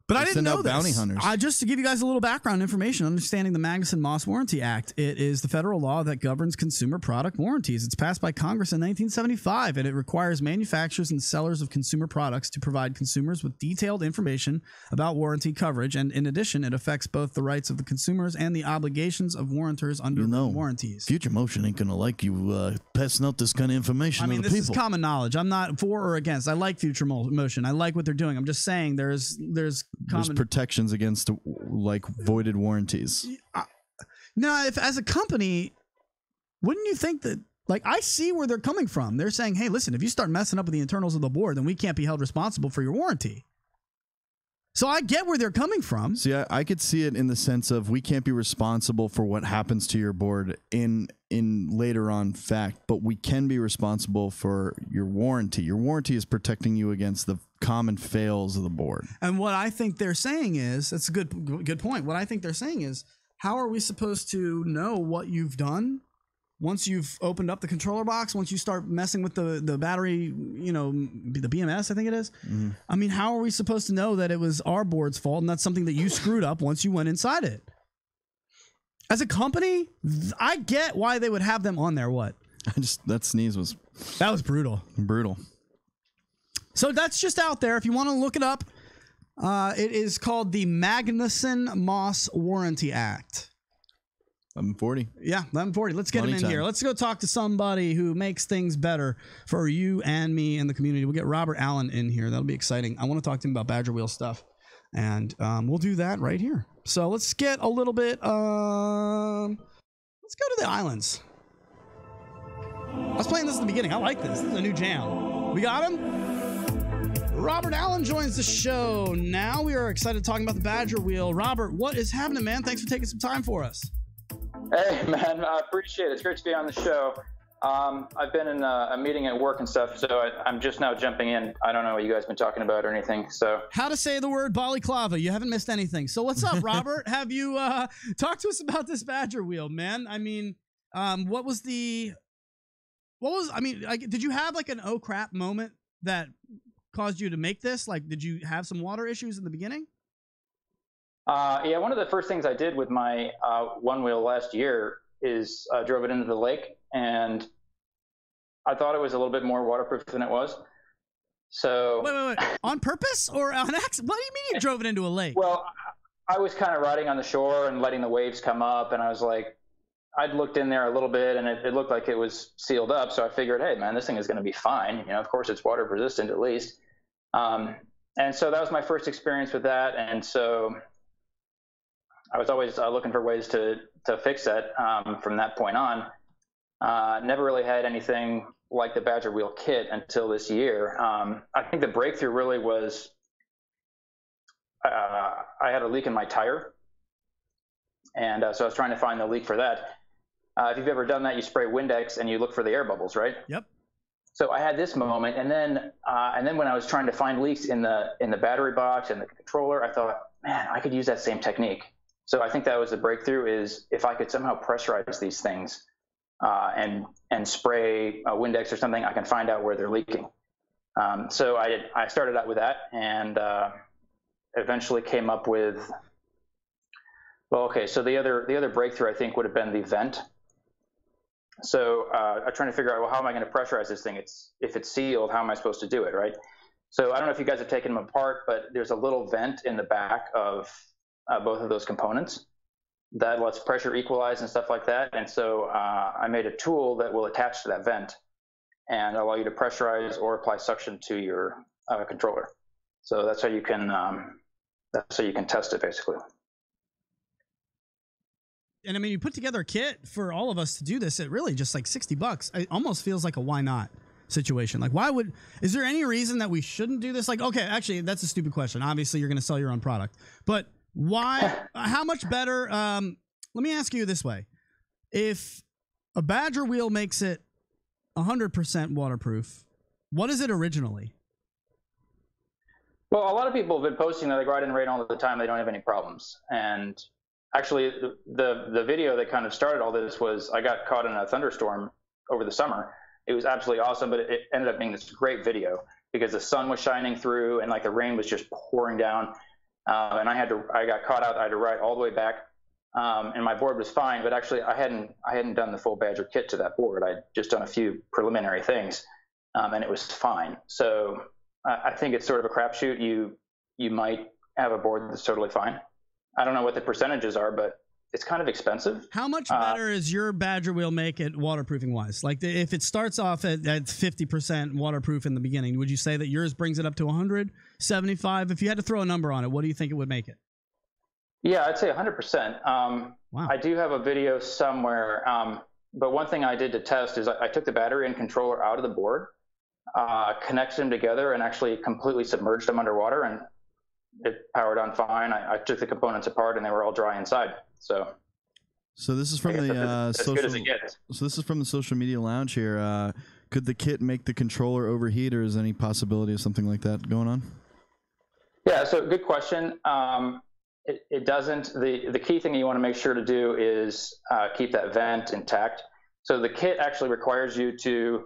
But I didn't know this. Bounty hunters. Just to give you guys a little background information, understanding the Magnuson-Moss Warranty Act, it is the federal law that governs consumer product warranties. It's passed by Congress in 1975, and it requires manufacturers and sellers of consumer products to provide consumers with detailed information about warranty coverage. And in addition, it affects both the rights of the consumers and the obligations of warrantors under warranties. Future Motion ain't going to like you passing out this kind of information to the people. This is common knowledge. I'm not for or against. I like Future Motion. I like what they're doing. I'm just saying there's protections against voided warranties. Now, if as a company, wouldn't you think that, I see where they're coming from. They're saying, hey, listen, if you start messing up with the internals of the board, then we can't be held responsible for your warranty. So I get where they're coming from. See, I could see it in the sense of we can't be responsible for what happens to your board in later on fact, but we can be responsible for your warranty. Your warranty is protecting you against the common fails of the board. And what I think they're saying is, that's a good point. What I think they're saying is, how are we supposed to know what you've done once you've opened up the controller box, once you start messing with the battery, the BMS, I think it is? Mm-hmm. I mean, how are we supposed to know that it was our board's fault and that's something that you screwed up once you went inside it? As a company, I get why they would have them on there. What? That sneeze was... That was brutal. Brutal. So that's just out there. If you want to look it up, it is called the Magnuson-Moss Warranty Act. 1140. Yeah, 1140. Let's get him in here. Let's go talk to somebody who makes things better for you and me and the community. We'll get Robert Allen in here. That'll be exciting. I want to talk to him about Badger Wheel stuff. And we'll do that right here. So let's get a little bit... let's go to the islands. I was playing this at the beginning. I like this. This is a new jam. We got him? Robert Allen joins the show. Now we are excited talking about the Badger Wheel. Robert, what is happening, man? Thanks for taking some time for us. Hey, man, I appreciate it. It's great to be on the show. I've been in a meeting at work and stuff, so I'm just now jumping in. I don't know what you guys have been talking about or anything. So how to say the word balaclava. You haven't missed anything. So what's up, Robert? Have you talked to us about this Badger Wheel, man? I mean, did you have an oh crap moment that caused you to make this? Did you have some water issues in the beginning? Yeah, one of the first things I did with my one wheel last year is drove it into the lake, and I thought it was a little bit more waterproof than it was. So wait, on purpose or on accident? What do you mean you drove it into a lake? Well, I was kind of riding on the shore and letting the waves come up, and I was like, I'd looked in there a little bit, and it looked like it was sealed up. So I figured, hey, man, this thing is going to be fine. Of course, it's water resistant at least. And so that was my first experience with that, and so I was always looking for ways to fix that from that point on. Never really had anything like the Badger Wheel kit until this year. I think the breakthrough really was I had a leak in my tire, and so I was trying to find the leak for that. If you've ever done that, you spray Windex and you look for the air bubbles, right? Yep. So I had this moment, and then when I was trying to find leaks in the battery box and the controller, I thought, man, I could use that same technique. So I think that was the breakthrough, is if I could somehow pressurize these things and spray Windex or something, I can find out where they're leaking. So I started out with that, and eventually came up with, well, okay, so the other breakthrough I think would have been the vent. So I'm trying to figure out, well, how am I going to pressurize this thing? If it's sealed, how am I supposed to do it, right? So I don't know if you guys have taken them apart, but there's a little vent in the back of both of those components that lets pressure equalize and stuff like that. And so I made a tool that will attach to that vent and allow you to pressurize or apply suction to your controller. So that's how you can test it, basically. And I mean, you put together a kit for all of us to do this at really just like $60. It almost feels like a why not situation. Like, is there any reason that we shouldn't do this? Like, okay, actually, that's a stupid question. Obviously, you're going to sell your own product, but why, how much better? Let me ask you this way. If a Badger wheel makes it 100% waterproof, what is it originally? Well, a lot of people have been posting that they ride in rain all the time. They don't have any problems. And actually, the video that kind of started all this was I got caught in a thunderstorm over the summer. It was absolutely awesome, but it ended up being this great video because the sun was shining through and like the rain was just pouring down. And I got caught out. I had to ride all the way back. And my board was fine, but actually I hadn't done the full Badger kit to that board. I'd just done a few preliminary things, and it was fine. So I think it's sort of a crapshoot. You might have a board that's totally fine. I don't know what the percentages are, but it's kind of expensive. How much better is your Badger wheel make it waterproofing wise? Like if it starts off at 50% waterproof in the beginning, would you say that yours brings it up to 100, 75? If you had to throw a number on it, what do you think it would make it? Yeah, I'd say 100%. Wow. I do have a video somewhere, but one thing I did to test is I took the battery and controller out of the board, connected them together, and actually completely submerged them underwater, and it powered on fine. I took the components apart, and they were all dry inside. So this is from the as good as it gets. So this is from the social media lounge here. Could the kit make the controller overheat, or is any possibility of something like that going on? Yeah, so good question. It doesn't. The key thing you want to make sure to do is keep that vent intact. So the kit actually requires you to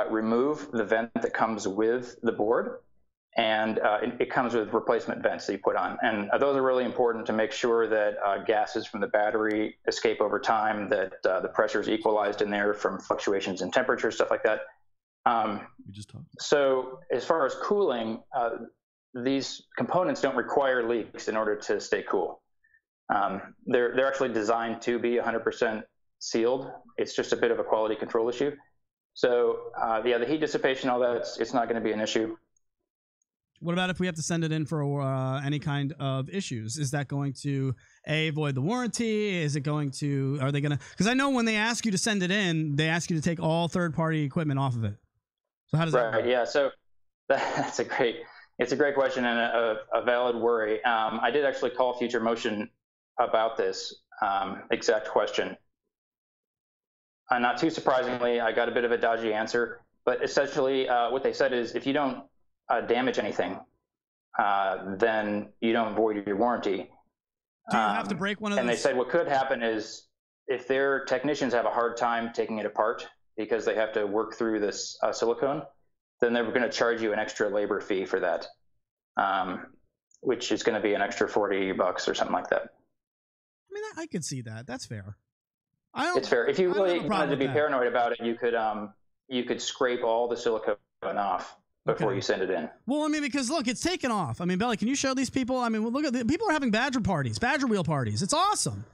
remove the vent that comes with the board, and it comes with replacement vents that you put on. And those are really important to make sure that gases from the battery escape over time, that the pressure is equalized in there from fluctuations in temperature, stuff like that. We just talked. So as far as cooling, these components don't require leaks in order to stay cool. They're actually designed to be 100% sealed. It's just a bit of a quality control issue. So yeah, the heat dissipation, all that, it's not going to be an issue. What about if we have to send it in for any kind of issues? Is that going to void the warranty? Is it going to, are they going to, because I know when they ask you to send it in, they ask you to take all third-party equipment off of it. So how does that work? Yeah, so it's a great question and a valid worry. I did actually call Future Motion about this exact question. Not too surprisingly, I got a bit of a dodgy answer, but essentially what they said is if you don't damage anything, then you don't void your warranty. Do you have to break one of those? And they said what could happen is if their technicians have a hard time taking it apart because they have to work through this silicone, then they're going to charge you an extra labor fee for that, which is going to be an extra $40 or something like that. I mean, I could see that. That's fair. It's fair. If you really wanted to be paranoid about it, you could scrape all the silicone off before you send it in. Well, I mean, because look, it's taken off. I mean, Belly, can you show these people? I mean, look at people are having Badger wheel parties. It's awesome.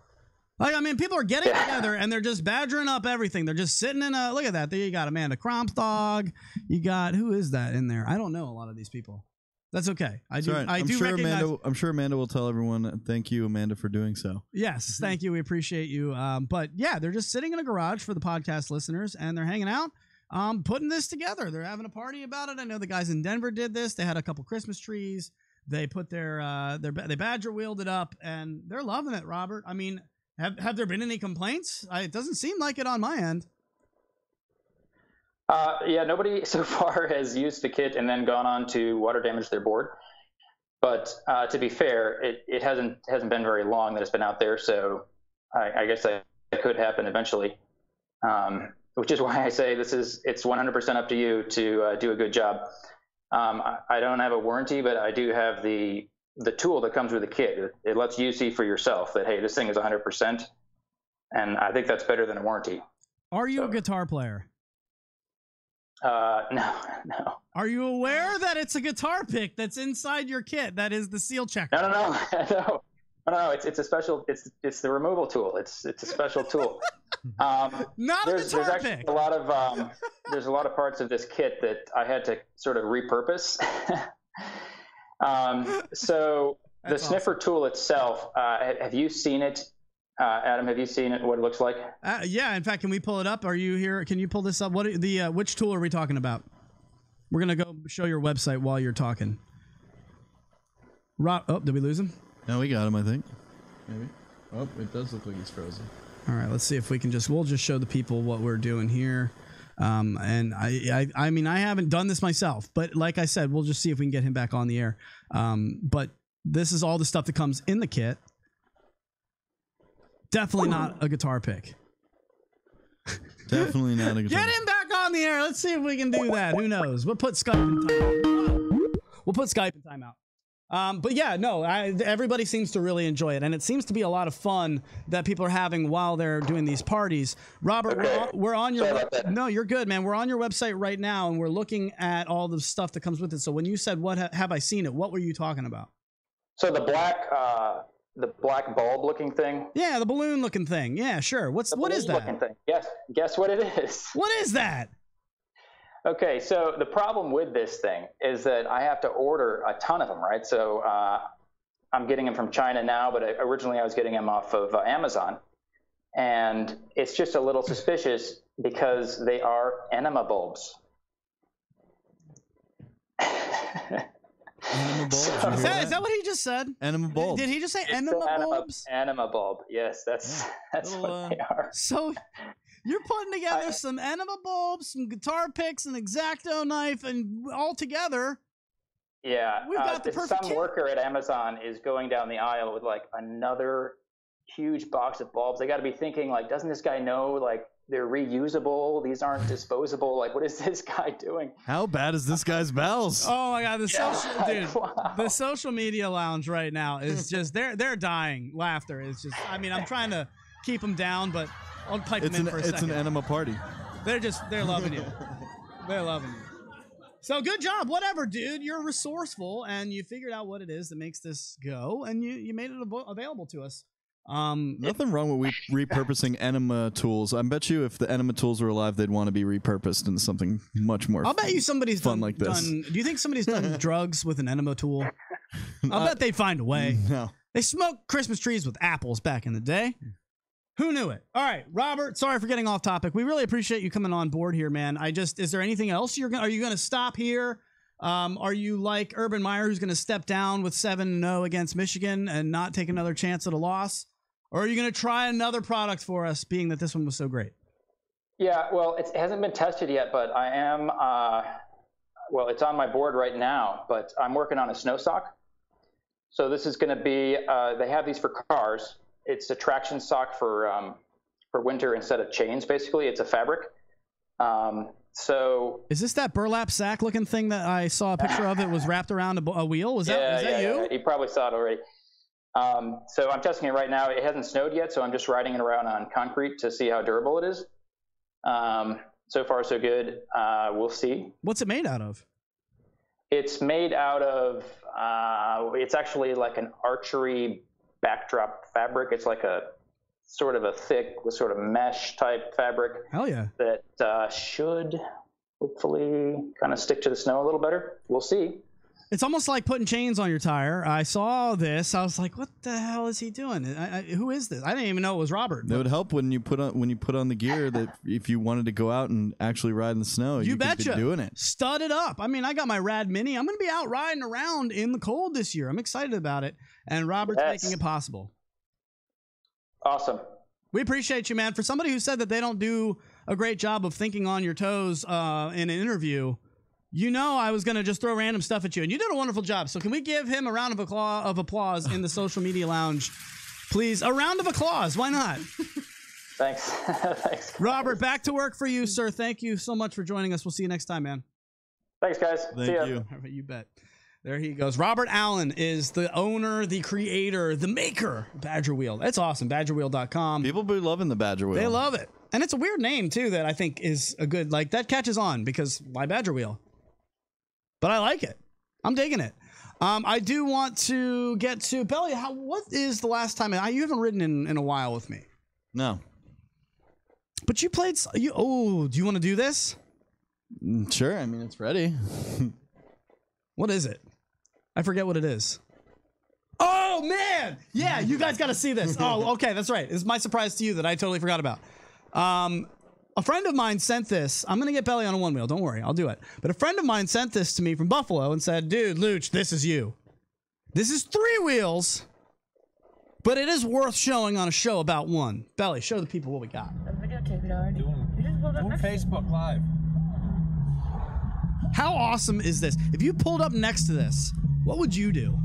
Like, I mean, people are getting together and they're just badgering up everything. They're just sitting in look at that. There you got Amanda Crompdog. You got, who is that in there? I don't know a lot of these people. That's okay. I'm sure Amanda will tell everyone. Thank you, Amanda, for doing so. Yes, thank you. We appreciate you. But yeah, they're just sitting in a garage for the podcast listeners, and they're hanging out, putting this together. They're having a party about it. I know the guys in Denver did this. They had a couple Christmas trees. They put they Badger wheeled it up, and they're loving it. Robert, I mean, have there been any complaints? It doesn't seem like it on my end. Yeah, nobody so far has used the kit and then gone on to water damage their board. But to be fair, it hasn't been very long that it's been out there, so I guess that could happen eventually. which is why I say it's 100% up to you to do a good job. I don't have a warranty, but I do have the tool that comes with the kit. It lets you see for yourself that, hey, this thing is 100%. And I think that's better than a warranty. Are you a guitar player? No. Are you aware that it's a guitar pick that's inside your kit? That is the seal checker. No. It's a special. It's the removal tool. It's a special tool. Not a guitar there's actually pick. a lot of there's a lot of parts of this kit that I had to sort of repurpose. So That's the sniffer tool itself, have you seen it? Adam, have you seen it? What it looks like? Yeah. In fact, can we pull it up? Are you here? Can you pull this up? Which tool are we talking about? We're gonna go show your website while you're talking. Did we lose him? No, we got him, I think. Maybe. Oh, it does look like he's frozen. All right, let's see if we can we'll just show the people what we're doing here. And I mean, I haven't done this myself, but like I said, we'll just see if we can get him back on the air. But this is all the stuff that comes in the kit. Definitely not a guitar pick. Definitely not a guitar. Get him back on the air. Let's see if we can do that. Who knows? We'll put Skype in timeout. But yeah, no, everybody seems to really enjoy it, and it seems to be a lot of fun that people are having while they're doing these parties. Robert, okay. we're on your no, you're good, man. We're on your website right now, and we're looking at all the stuff that comes with it. So when you said "What have I seen it?" What were you talking about? So the black bulb looking thing. Yeah, the balloon looking thing. Yeah, sure. What is that? Looking thing. Guess what it is. What is that? Okay, so the problem with this thing is that I have to order a ton of them, right? So I'm getting them from China now, but originally I was getting them off of Amazon. And it's just a little suspicious because they are enema bulbs. Enema bulbs. Is that what he just said? Enema bulbs. Did he just say enema bulbs? Enema bulb. Yes, that's what they are. So you're putting together some enema bulbs, some guitar picks, an X-Acto knife, and all together. Yeah, we've got the perfect some worker at Amazon is going down the aisle with like another huge box of bulbs. They got to be thinking like, doesn't this guy know like they're reusable? These aren't disposable. Like, what is this guy doing? How bad is this guy's bowels? Oh my God, the social media lounge right now is just they're dying. Laughter is just. I mean, I'm trying to keep them down, but I'll pipe them in for a second. It's an enema party. They're loving you. They're loving you. So good job. Whatever, dude. You're resourceful, and you figured out what it is that makes this go, and you made it available to us. Nothing wrong with repurposing enema tools. I bet you if the enema tools were alive, they'd want to be repurposed into something much more. I'll bet you somebody's fun like this. Do you think somebody's done drugs with an enema tool? I'll bet they'd find a way. No. They smoked Christmas trees with apples back in the day. Who knew it? All right, Robert, sorry for getting off topic. We really appreciate you coming on board here, man. Is there anything else are you going to stop here? Are you like Urban Meyer, who's going to step down with 7-0 against Michigan and not take another chance at a loss? Or are you going to try another product for us, being that this one was so great? Yeah, well, it hasn't been tested yet, but I am, well, it's on my board right now, but I'm working on a snow sock. So this is going to be, they have these for cars. It's a traction sock for winter instead of chains, basically. It's a fabric. So is this that burlap sack looking thing that I saw a picture of? It was wrapped around a wheel. Was that you? Yeah. You probably saw it already. So I'm testing it right now. It hasn't snowed yet, so I'm just riding it around on concrete to see how durable it is. So far, so good. We'll see. What's it made out of? It's made out of, it's actually like an archery backdrop fabric. It's like a sort of a thick sort of mesh type fabric. Hell yeah. That should hopefully kind of stick to the snow a little better. We'll see. It's almost like putting chains on your tire. I saw this. I was like, "What the hell is he doing? Who is this?" I didn't even know it was Robert. It would help when you put on the gear that if you wanted to go out and actually ride in the snow, you could be doing it. Stud it up. I mean, I got my Rad Mini. I'm going to be out riding around in the cold this year. I'm excited about it, and Robert's making it possible. Awesome. We appreciate you, man. For somebody who said that they don't do a great job of thinking on your toes in an interview. You know I was going to just throw random stuff at you, and you did a wonderful job. So can we give him a round of applause in the social media lounge? Please, a round of applause. Why not? Thanks. Thanks. Robert, back to work for you, sir. Thank you so much for joining us. We'll see you next time, man. Thanks, guys. Thank See ya. you. You bet. There he goes. Robert Allen is the owner, the creator, the maker of Badger Wheel. That's awesome. BadgerWheel.com. People be loving the Badger Wheel. They love it. And it's a weird name, too, that I think is a good, like, that catches on because why Badger Wheel? But I like it. I'm digging it. I do want to get to Belly. What is the last time you haven't ridden in a while with me? No. But you played. Do you want to do this? Sure. I mean, it's ready. What is it? I forget what it is. Oh man! Yeah, you guys got to see this. Oh, okay, that's right. It's my surprise to you that I totally forgot about. A friend of mine sent this. I'm gonna get Belly on a one wheel. Don't worry, I'll do it. But a friend of mine sent this to me from Buffalo and said, "Dude, Luch, this is you. This is 3 wheels, but it is worth showing on a show about one." Belly, show the people what we got. Videotape it already. On Facebook Live. How awesome is this? If you pulled up next to this, what would you do?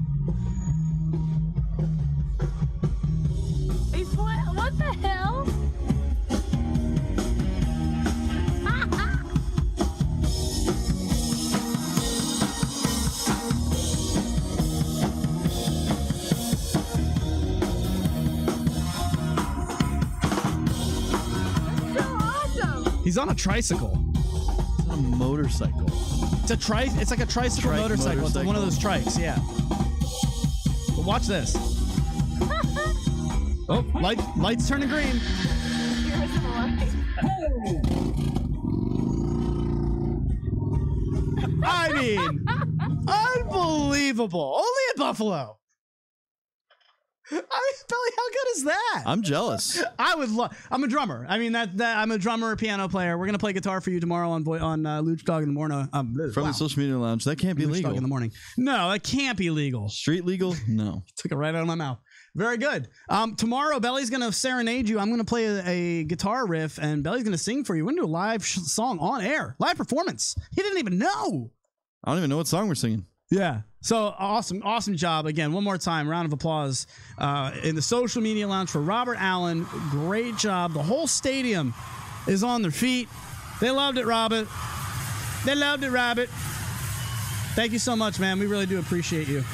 What the hell? That's so awesome. He's on a tricycle. It's a motorcycle. It's like a tricycle motorcycle. It's one of those trikes, yeah. But watch this. Oh, lights turning green. I mean, unbelievable. Only at Buffalo. Belly, how good is that? I'm jealous. I would love. I'm a drummer. I mean, I'm a drummer, a piano player. We're gonna play guitar for you tomorrow on Luch Dog in the morning. From the social media lounge. That can't be Luch legal. Dog in the morning. No, that can't be legal. Street legal? No. Took it right out of my mouth. Very good. Tomorrow, Belly's gonna serenade you. I'm gonna play a guitar riff, and Belly's gonna sing for you. We're gonna do a live song on air, live performance. He didn't even know. I don't even know what song we're singing. Yeah. So awesome job. Again, one more time, round of applause in the social media lounge for Robert Allen. Great job. The whole stadium is on their feet. They loved it, Robert. They loved it, Robert. Thank you so much, man. We really do appreciate you.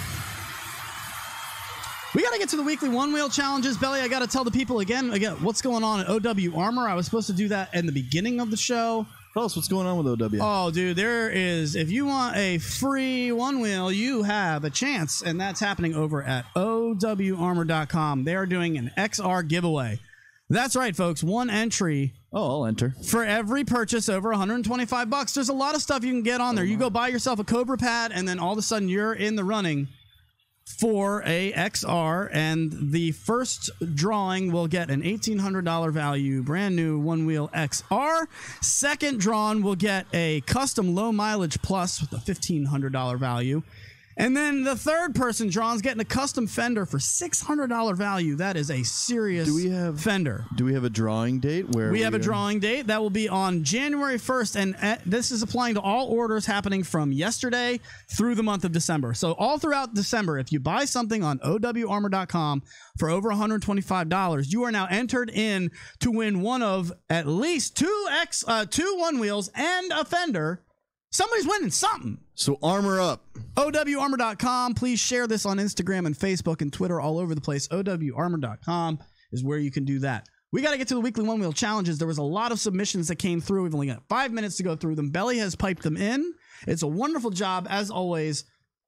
We got to get to the weekly one-wheel challenges. Belly, I got to tell the people again, what's going on at OW Armor. I was supposed to do that in the beginning of the show. Tell us what's going on with OW. Oh, dude, there is. If you want a free one wheel, you have a chance, and that's happening over at OWArmor.com. They are doing an XR giveaway. That's right, folks. One entry. Oh, I'll enter. For every purchase over $125. There's a lot of stuff you can get on there. You go buy yourself a Cobra pad, and then all of a sudden you're in the running for a XR, and the first drawing will get an $1,800 value brand new one wheel XR. Second drawn will get a custom low mileage plus with a $1,500 value. And then the third person drawn's getting a custom fender for $600 value. That is a serious fender. Do we have a drawing date? We have a drawing date. That will be on January 1st. And this is applying to all orders happening from yesterday through the month of December. So all throughout December, if you buy something on OWArmor.com for over $125, you are now entered in to win one of at least two one wheels and a fender. Somebody's winning something. So armor up. OWArmor.com. Please share this on Instagram and Facebook and Twitter all over the place. OWArmor.com is where you can do that. We got to get to the weekly one wheel challenges. There was a lot of submissions that came through. We've only got 5 minutes to go through them. Belly has piped them in. It's a wonderful job, as always,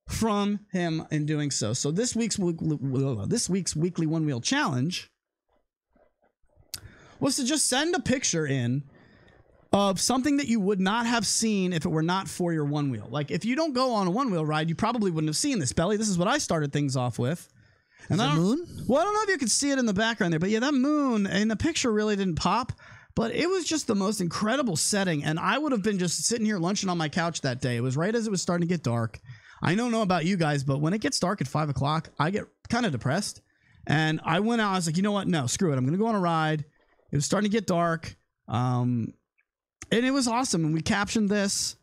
from him in doing so. So this week's weekly one wheel challenge was to just send a picture in of something that you would not have seen if it were not for your one wheel. Like, if you don't go on a one wheel ride, you probably wouldn't have seen this, Belly. This is what I started things off with. And the moon? Well, I don't know if you could see it in the background there, but yeah, that moon in the picture really didn't pop, but it was just the most incredible setting. And I would have been just sitting here lunching on my couch that day. It was right as it was starting to get dark. I don't know about you guys, but when it gets dark at 5 o'clock, I get kind of depressed. And I went out, I was like, you know what? No, screw it. I'm going to go on a ride. It was starting to get dark. And it was awesome. And we captioned this.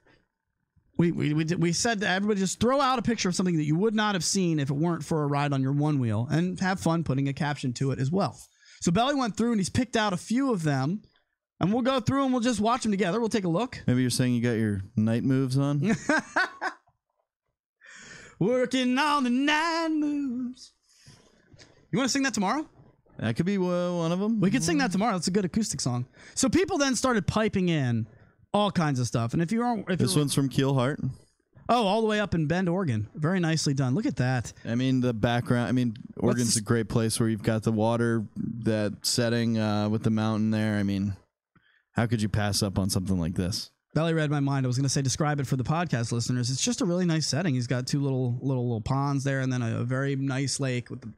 We said to everybody, just throw out a picture of something that you would not have seen if it weren't for a ride on your one wheel, and have fun putting a caption to it as well. So Belly went through and he's picked out a few of them, and we'll go through and we'll just watch them together. We'll take a look. Maybe you're saying you got your night moves on? Working on the 9 moves. You want to sing that tomorrow? That could be one of them. We could sing that tomorrow. It's a good acoustic song. So people then started piping in all kinds of stuff. And if you aren't... This one's from Keelhart. Oh, all the way up in Bend, Oregon. Very nicely done. Look at that. I mean, the background. I mean, Oregon's a great place where you've got the water, that setting with the mountain there. I mean, how could you pass up on something like this? Belly read my mind. I was going to say describe it for the podcast listeners. It's just a really nice setting. He's got 2 little ponds there, and then a very nice lake with the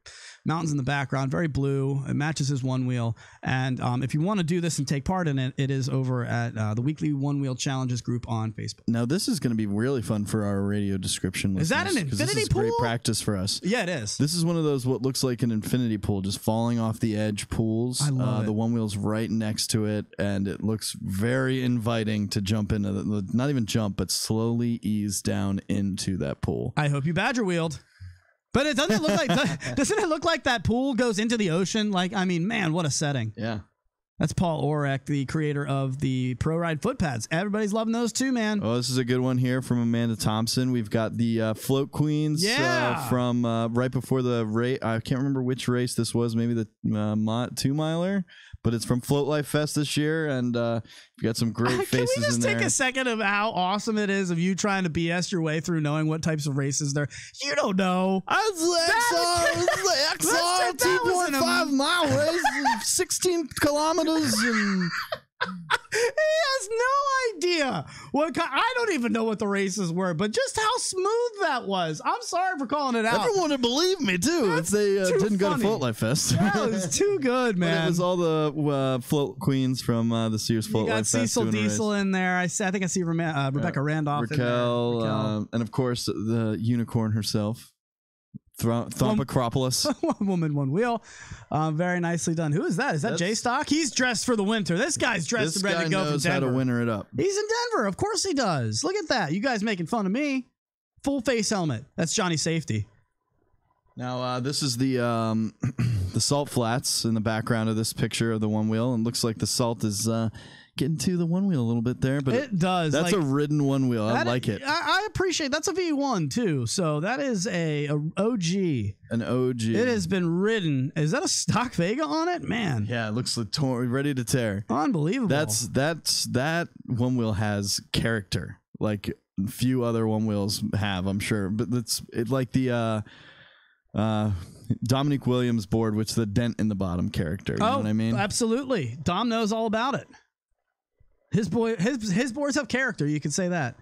mountains in the background. Very blue. It matches his one wheel. And if you want to do this and take part in it, it is over at the weekly One Wheel Challenges group on Facebook. Now this is going to be really fun for our radio description. Is that an infinity this is pool? Great practice for us. Yeah, it is. This is one of those what looks like an infinity pool, just falling off the edge pools. I love it. The one wheel's right next to it, and it looks very inviting to jump into not even jump, but slowly ease down into that pool. I hope you badger wheeled. But it doesn't look like doesn't it look like that pool goes into the ocean? Like, I mean, man, what a setting. Yeah. That's Paul Orek, the creator of the Pro Ride foot pads. Everybody's loving those too, man. Oh, this is a good one here from Amanda Thompson. We've got the Float Queens from right before the race. I can't remember which race this was. Maybe the 2-miler. But it's from Float Life Fest this year, and you got some great faces in there. Can we just take a second of how awesome it is of you trying to BS your way through knowing what types of races there? You don't know. I was XR 2.5 mile race, 16 kilometers, and he has no idea what I don't even know what the races were, but just how smooth that was. I'm sorry for calling it out. Everyone would believe me too if they didn't go to Float Life Fest. That was too good, man. But it was all the float queens from the Sears Float Life Fest. You got Cecil Diesel in there. I think I see Rebecca Randolph Raquel, in there. and of course the unicorn herself. Thrompacropolis. One woman, one wheel. Very nicely done. Who is that? Is that J Stock? He's dressed for the winter. This guy's dressed and ready to go from Denver. This guy knows how to winter it up. He's in Denver. Of course he does. Look at that. You guys making fun of me. Full face helmet. That's Johnny Safety. Now, this is the salt flats in the background of this picture of the one wheel. And looks like the salt is getting to the one wheel a little bit there, but it does. That's a ridden one wheel. I like it. I appreciate that's a V1 too. So that is a OG. An OG. It has been ridden. Is that a stock Vega on it, man? Yeah, it looks like ready to tear. Unbelievable. That one wheel has character like few other one wheels have, I'm sure. But it's like the Dominique Williams board, which the dent in the bottom character. You know what I mean? Absolutely. Dom knows all about it. His boards have character. You could say that.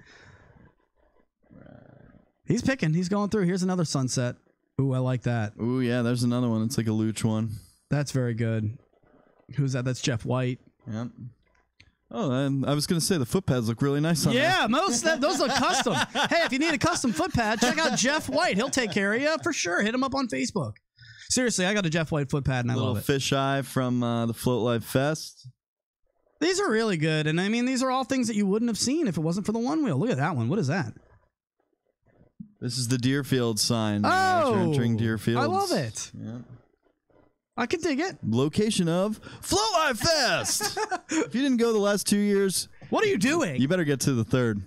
He's picking. He's going through. Here's another sunset. Ooh, I like that. Ooh, yeah. There's another one. It's like a Luch one. That's very good. Who's that? That's Jeff White. Yep. Oh, and I was going to say the foot pads look really nice on there. Yeah, those look custom. Hey, if you need a custom foot pad, check out Jeff White. He'll take care of you for sure. Hit him up on Facebook. Seriously, I got a Jeff White foot pad and I love it. Little fisheye from the Float Life Fest. These are really good, and I mean, these are all things that you wouldn't have seen if it wasn't for the one wheel. Look at that one. What is that? This is the Deerfield sign. Oh, you're entering Deerfield. I love it. Yeah. I can dig it. Location of Float Life Fest. If you didn't go the last 2 years, what are you doing? You better get to the third.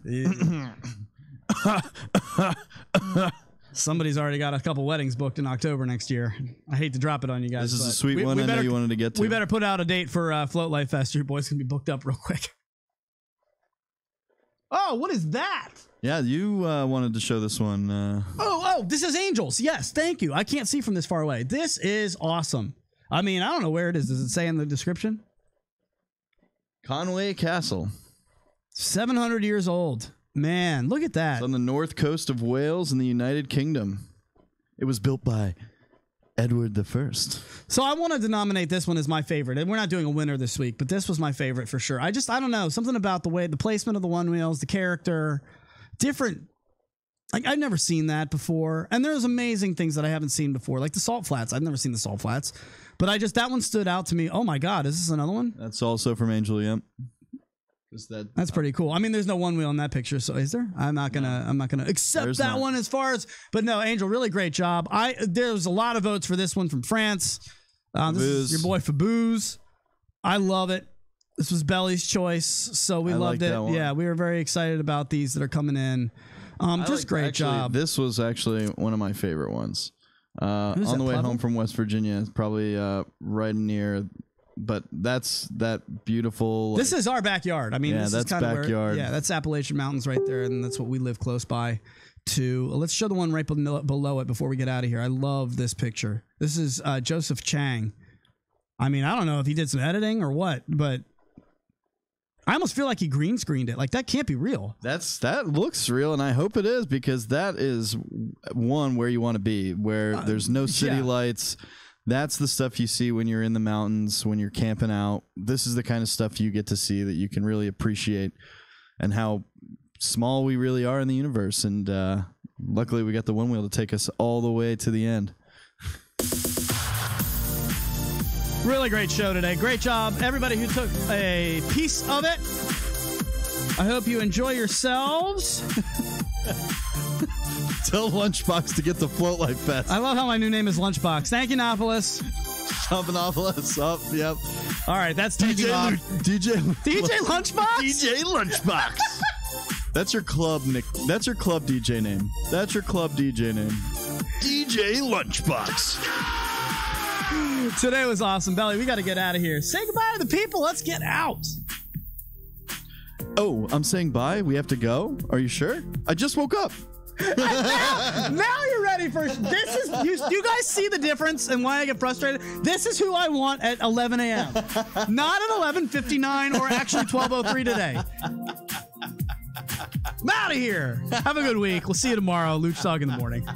Somebody's already got a couple weddings booked in October next year. I hate to drop it on you guys. This is a sweet one. I know you wanted to get to. We better put out a date for Float Life Fest. Your boys can be booked up real quick. Oh, what is that? Yeah, you wanted to show this one. Oh, this is Angels. Yes, thank you. I can't see from this far away. This is awesome. I mean, I don't know where it is. Does it say in the description? Conway Castle. 700 years old. Man, look at that. It's on the north coast of Wales in the United Kingdom. It was built by Edward I. So I wanted to nominate this one as my favorite. And we're not doing a winner this week, but this was my favorite for sure. I don't know. Something about the placement of the one wheels, the character, different. Like, I've never seen that before. And there's amazing things that I haven't seen before, like the salt flats. I've never seen the salt flats. But that one stood out to me. Oh my God, is this another one? That's also from Angel, yep. That's pretty cool. I mean, there's no one wheel in that picture, so is there? I'm not gonna accept that one as far as. But no, Angel, really great job. There's a lot of votes for this one from France. This is your boy Fabooze. I love it. This was Belly's choice, so we loved it. Yeah, we were very excited about these that are coming in. Just great job. This was actually one of my favorite ones. On the way home from West Virginia, it's probably right near, but that's that beautiful. This is our backyard. I mean, yeah, this that's is kind backyard. of where, that's Appalachian Mountains right there, and that's what we live close by. Let's show the one right below it before we get out of here. I love this picture. This is Joseph Chang. I mean, I don't know if he did some editing or what, but I almost feel like he green screened it. Like, that can't be real. That looks real, and I hope it is, because that is one where you want to be, where there's no city lights. That's the stuff you see when you're in the mountains, when you're camping out. This is the kind of stuff you get to see that you can really appreciate, and how small we really are in the universe. And luckily we got the Onewheel to take us all the way to the end. Really great show today. Great job, everybody who took a piece of it. I hope you enjoy yourselves. Tell Lunchbox to get the float light fast. I love how my new name is Lunchbox. Thank you, Nopolis. Jumpinopolis up, yep. All right, that's taking off. DJ Lunchbox? DJ Lunchbox. That's your club, Nick. That's your club DJ name. That's your club DJ name. DJ Lunchbox. Today was awesome. Belly, we got to get out of here. Say goodbye to the people. Let's get out. Oh, I'm saying bye? We have to go? Are you sure? I just woke up. now you're ready for this. Is you guys see the difference and why I get frustrated? This is who I want at 11 a.m. Not at 11:59 or actually 12:03 today. I'm out of here. Have a good week. We'll see you tomorrow. Luch Dog in the morning.